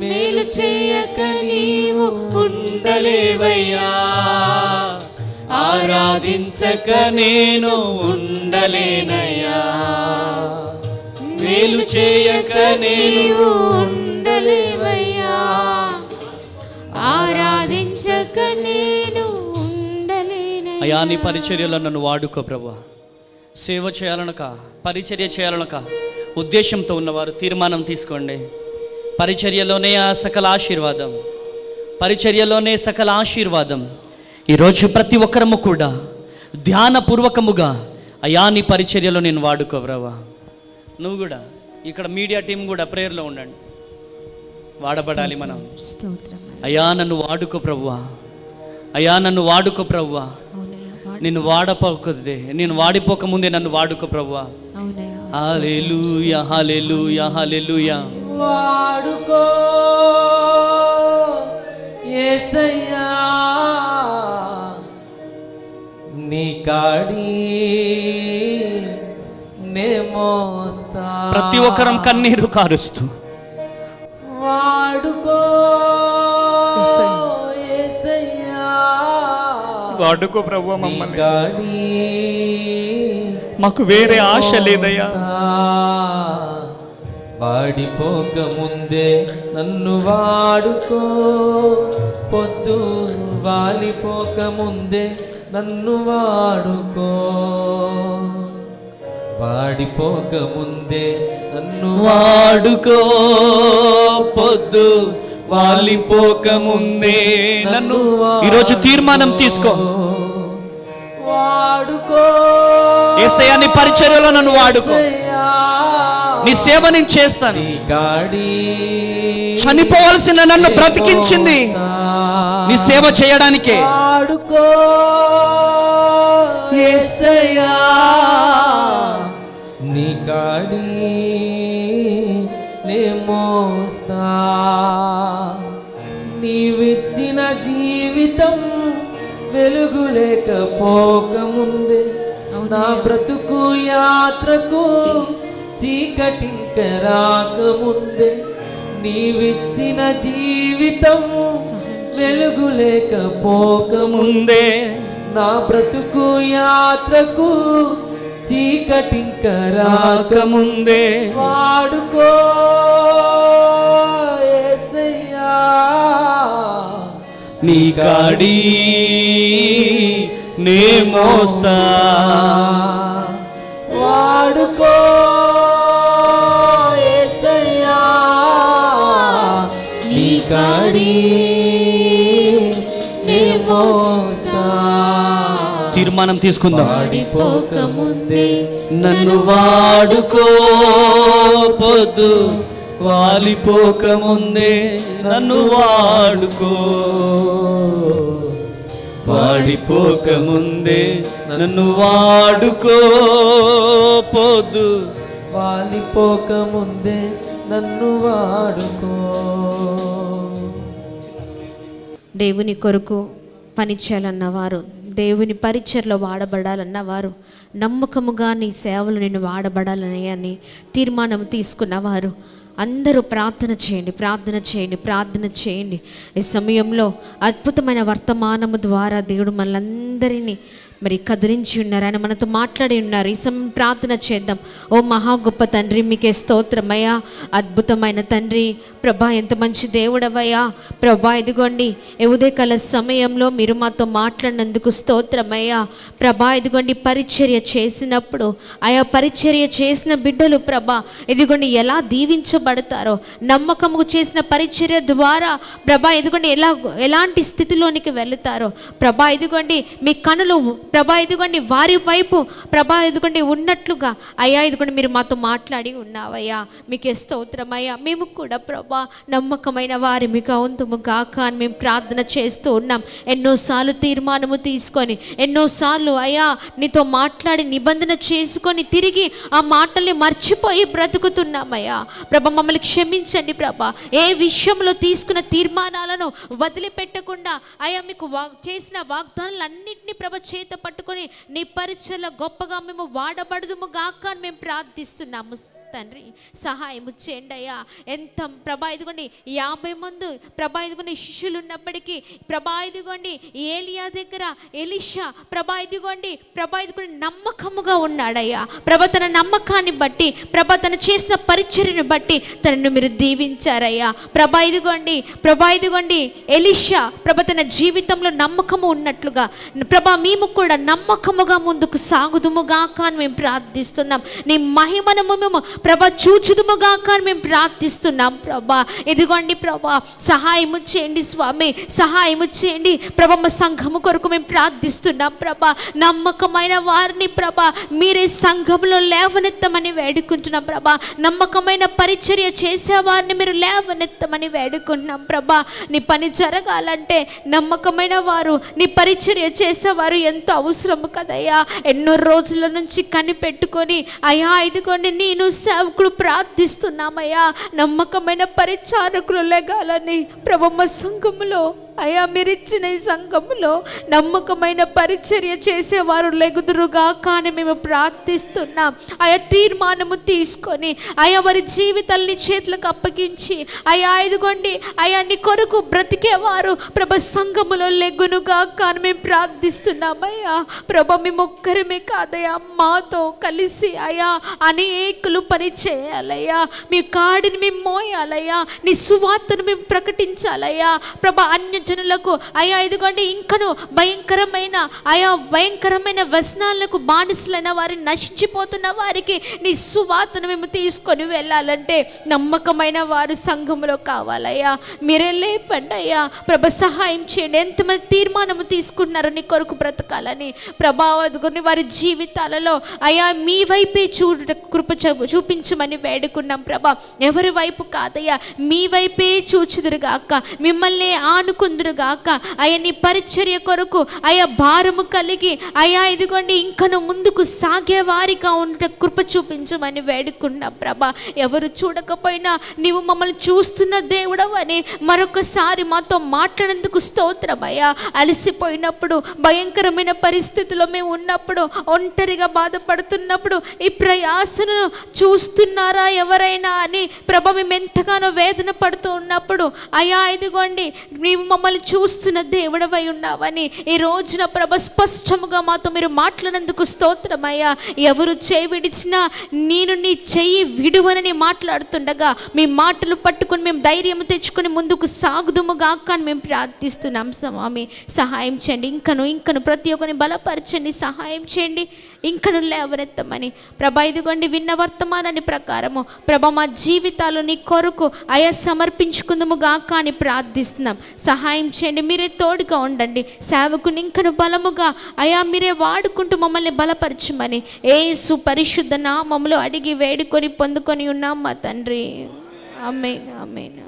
మేలు చేయక నీవు ఉండలేవయ్యా, ఆరాధించక నేను ఉండలేనయ్యా, మేలు చేయక నీవు ఉండలేవయ్యా, ఆరాధించక నేను ఉండలేనయ్యా. అయా నీ పరిచర్యలో నన్ను వాడుకో ప్రభువా. సేవ చేయాలనక, పరిచర్య చేయాలనక ఉద్దేశంతో ఉన్నవారు తీర్మానం తీసుకోండి. పరిచర్యలోనే ఆ సకల ఆశీర్వాదం, పరిచర్యలోనే సకల ఆశీర్వాదం. ఈరోజు ప్రతి ఒక్కరము కూడా ధ్యానపూర్వకముగా అయా నీ పరిచర్యలో నేను వాడుకో ప్రభువా. నువ్వు కూడా ఇక్కడ మీడియా టీం కూడా ప్రేయర్లో ఉండండి, వాడబడాలి మనం. స్తోత్రం. అయా నన్ను వాడుకో ప్రభువా, అయా నన్ను వాడుకో ప్రభువా. నిన్ను వాడపోకదే, నేను వాడిపోక ముందే నన్ను వాడుకో ప్రభువా. హల్లెలూయా, హల్లెలూయా, హల్లెలూయా. వాడుకో యేసయ్యా, నీ కాడి నే మోస్తా. ప్రతి ఒక్కరం కన్నీరు కారుస్తూ వాడుకో యేసయ్యా, వాడుకో ప్రభువా మమ్మల్ని. కాడి మాకు వేరే ఆశ లేదయ్యా. వాడిపోక ముందే నన్ను వాడుకో, పొద్దు వాలిపోక ముందే నన్ను వాడుకో, వాడిపోక ముందే నన్ను వాడుకో, పొద్దు వాలిపోక ముందే నన్ను. ఈరోజు తీర్మానం తీసుకో. వాడుకో యేసయ్యా, నీ పరిచర్యలో నన్ను వాడుకో. నీ సేవ నేను చేస్తాను. చనిపోవలసిన నన్ను బ్రతికించింది నీ సేవ చేయడానికే. వాడుకో యేసయ్యా, నీ కాడి నే మోస్తా. నీవిచ్చిన జీవితం వెలుగు లేకపోకముందే, నా బ్రతుకు యాత్రకు చీకటింక రాకముందే, నీవిచ్చిన జీవితం వెలుగు లేకపోకముందే, నా బ్రతుకు యాత్రకు చీకటింక రాకముందే వాడుకో యేసయ్యా నీ కాడి నే మోస్తా వాడుకో యేసయ్యా నీ కాడి నే మోస్తా. తీర్మానం తీసుకుందాం. వాడిపోకముందే నన్ను వాడుకో, పొద్దు వాలిపోకముందే నన్ను వాడుకో, వాడిపోకముందే నన్ను వాడుకో, పొద్దు వాలిపోకముందే నన్ను వాడుకో. దేవుని కొరకు పనిచేయాలన్నవారు, దేవుని పరిచర్లో వాడబడాలన్నవారు, నమ్మకముగా నీ సేవలు నేను వాడబడాలని అని తీర్మానం తీసుకున్నవారు అందరూ ప్రార్థన చేయండి, ప్రార్థన చేయండి, ప్రార్థన చేయండి. ఈ సమయంలో అద్భుతమైన వర్తమానము ద్వారా దేవుడు మనలందరినీ మరి కదిలించి ఉన్నారు, ఆయన మనతో మాట్లాడి ఉన్నారు. ఈ సమయం ప్రార్థన చేద్దాం. ఓ మహా గొప్ప తండ్రి, మీకే స్తోత్రమయ్యా, అద్భుతమైన తండ్రి ప్రభా, ఎంత మంచి దేవుడవయ్యా ప్రభా. ఇదిగోండి ఉదయకాల సమయంలో మీరు మాతో మాట్లాడినందుకు స్తోత్రమయ్యా ప్రభా. ఇదిగోండి పరిచర్య చేసినప్పుడు ఆయా పరిచర్య చేసిన బిడ్డలు ప్రభా ఇదిగోండి ఎలా దీవించబడతారో, నమ్మకము చేసిన పరిచర్య ద్వారా ప్రభా ఇదిగోండి ఎలాంటి స్థితిలోనికి వెళుతారో ప్రభా. ఇదిగోండి మీ కనులు ప్రభా ఇదిగోండి వారి వైపు ప్రభా ఇదిగోండి ఉన్నట్లుగా అయ్యా ఇదిగోండి మీరు మాతో మాట్లాడి ఉన్నావయ్యా, మీకే స్తోత్రమయ్యా. మేము కూడా ప్రభా నమ్మకమైన వారి మీకు అవుతుము గాక అని మేము ప్రార్థన చేస్తూ ఉన్నాం. ఎన్నోసార్లు తీర్మానము తీసుకొని, ఎన్నోసార్లు అయ్యా నీతో మాట్లాడి నిబంధన చేసుకొని తిరిగి ఆ మాటల్ని మర్చిపోయి బ్రతుకుతున్నామయ్యా ప్రభా. మమ్మల్ని క్షమించండి ప్రభా. ఏ విషయంలో తీసుకున్న తీర్మానాలను వదిలిపెట్టకుండా అయ్యా మీకు చేసిన వాగ్దానాలన్నింటినీ ప్రభా చేత పట్టుకొని నీ పరిచయలో గొప్పగా మేము వాడబడదుము గాక అని మేము ప్రార్థిస్తున్నాము తండ్రి. సహాయము చేయండి అయ్యా. ఎంత ప్రభా ఇదిగోండి 50 మంది ప్రభా ఇదిగోండి శిష్యులు ఉన్నప్పటికీ ప్రభా ఇదిగోండి ఏలియా దగ్గర ఎలీషా ప్రభా ఇదిగోండి నమ్మకముగా ఉన్నాడయ్యా ప్రభా. తన నమ్మకాన్ని బట్టి ప్రభా తను చేసిన పరిచర్యను బట్టి తనను మీరు దీవించారయ్యా ప్రభా. ఇదిగోండి ఎలీషా ప్రభా తన జీవితంలో నమ్మకము ఉన్నట్లుగా ప్రభా మేము కూడా నమ్మకముగా ముందుకు సాగుదుముగాక అని మేము ప్రార్థిస్తున్నాం. నీ మహిమను మేము ప్రభా చూచుదుముగాక అని మేము ప్రార్థిస్తున్నాం ప్రభా. ఇదిగోండి ప్రభా సహాయము చేయండి స్వామి, సహాయము చేయండి ప్రభా. మా సంఘము కొరకు మేము ప్రార్థిస్తున్నాం ప్రభా. నమ్మకమైన వారిని ప్రభా మీరే సంఘంలో లేవనెత్తమని వేడుకుంటున్నాం ప్రభా. నమ్మకమైన పరిచర్య చేసేవారిని మీరు లేవనెత్తమని వేడుకుంటున్నాం ప్రభా. నీ పని జరగాలంటే నమ్మకమైన వారు, నీ పరిచర్య చేసేవారు ఎంతో అవసరము కదయ్యా. ఎన్నో రోజుల నుంచి కనిపెట్టుకొని అయ్యా ఇదిగోండి నేను సేవకుడు ప్రార్థిస్తున్నామయ్యా, నమ్మకమైన పరిచారకులు లెగాలని ప్రభు. మా సంఘములో అయ్యా మీరిచ్చిన ఈ సంఘములో నమ్మకమైన పరిచర్య చేసేవారు లెగుదురుగా కానీ మేము ప్రార్థిస్తున్నాం. ఆయా తీర్మానము తీసుకొని అయా వారి జీవితాలని చేతులకు అప్పగించి అయా ఇదిగోండి అయా నీ కొరకు బ్రతికేవారు ప్రభ సంఘములో లెగునుగా కానీ మేము ప్రార్థిస్తున్నామయ్యా ప్రభ. మేము ఒక్కరమే కాదయ్యా, మాతో కలిసి అయా అనేకులు పని చేయాలయ్యా. మీ కాడిని మేము మోయాలయ్యా, నీ సువార్తను మేము ప్రకటించాలయ్యా ప్రభ. అన్య జనులకు అయా ఇదిగోండి ఇంకను భయంకరమైన వ్యసనాలకు బానిసలైన వారిని, నశించిపోతున్న వారికి నీ సువార్తను మేము తీసుకొని వెళ్ళాలంటే నమ్మకమైన వారు సంఘంలో కావాలయ్యా. మీరే లేపండి అయ్యా ప్రభ, సహాయం చేయండి. ఎంతమంది తీర్మానము తీసుకున్నారు నీ కొరకు బ్రతకాలని ప్రభా. అదిగోని వారి జీవితాలలో అయా మీ వైపే కృప చూపించమని వేడుకున్నాం ప్రభా. ఎవరి వైపు కాదయ్యా, మీ వైపే చూచుదురుగాక, మిమ్మల్ని ఆనుకుందురుగాక. అయ్యా నీ పరిచర్య కొరకు అయా భారము కలిగి అయా ఇదిగోండి ఇంకను ముందుకు సాగే వారిగా ఉండ కృప చూపించమని వేడుకున్నాం ప్రభా. ఎవరు చూడకపోయినా నీవు మమ్మల్ని చూస్తున్న దేవుడవని మరొకసారి మాతో మాట్లాడేందుకు స్తోత్రమయ్యా. అలసిపోయినప్పుడు, భయంకరమైన పరిస్థితిలో మేము ఉన్నప్పుడు, ఒంటరిగా బాధపడుతున్నప్పుడు ఈ ప్రయాసను చూస్తున్నారా ఎవరైనా అని ప్రభ మేము ఎంతగానో వేదన పడుతూ ఉన్నప్పుడు అయా ఇదిగోండి నీవు మమ్మల్ని మమ్మల్ని చూస్తున్న దేవుడవై ఉన్నావని ఈ రోజున ప్రభ స్పష్టముగా మాతో మీరు మాట్లాడినందుకు స్తోత్రమయ్యా. ఎవరు చేయి విడిచినా నేను నీ చెయ్యి విడువనని మాట్లాడుతుండగా మీ మాటలు పట్టుకొని మేము ధైర్యం తెచ్చుకొని ముందుకు సాగుదుముగాక అని మేము ప్రార్థిస్తున్నాం స్వామి. సహాయం చేయండి. ఇంకను ప్రతి ఒక్కరిని బలపరచండి, సహాయం చేయండి, ఇంకను లేవనెత్తమని ప్రభా. ఇదిగోండి విన్న వర్తమానాన్ని ప్రకారము ప్రభా మా జీవితాలు నీ కొరకు అయా సమర్పించుకుందుముగాక అని ప్రార్థిస్తున్నాం. సహాయం చేయండి, మీరే తోడుగా ఉండండి. సేవకుని ఇంకను బలముగా అయా మీరే వాడుకుంటూ మమ్మల్ని బలపరచమని యేసు పరిశుద్ధ నామములో అడిగి వేడుకొని పొందుకొని ఉన్నాం మా తండ్రి. ఆమేన్, ఆమేన్.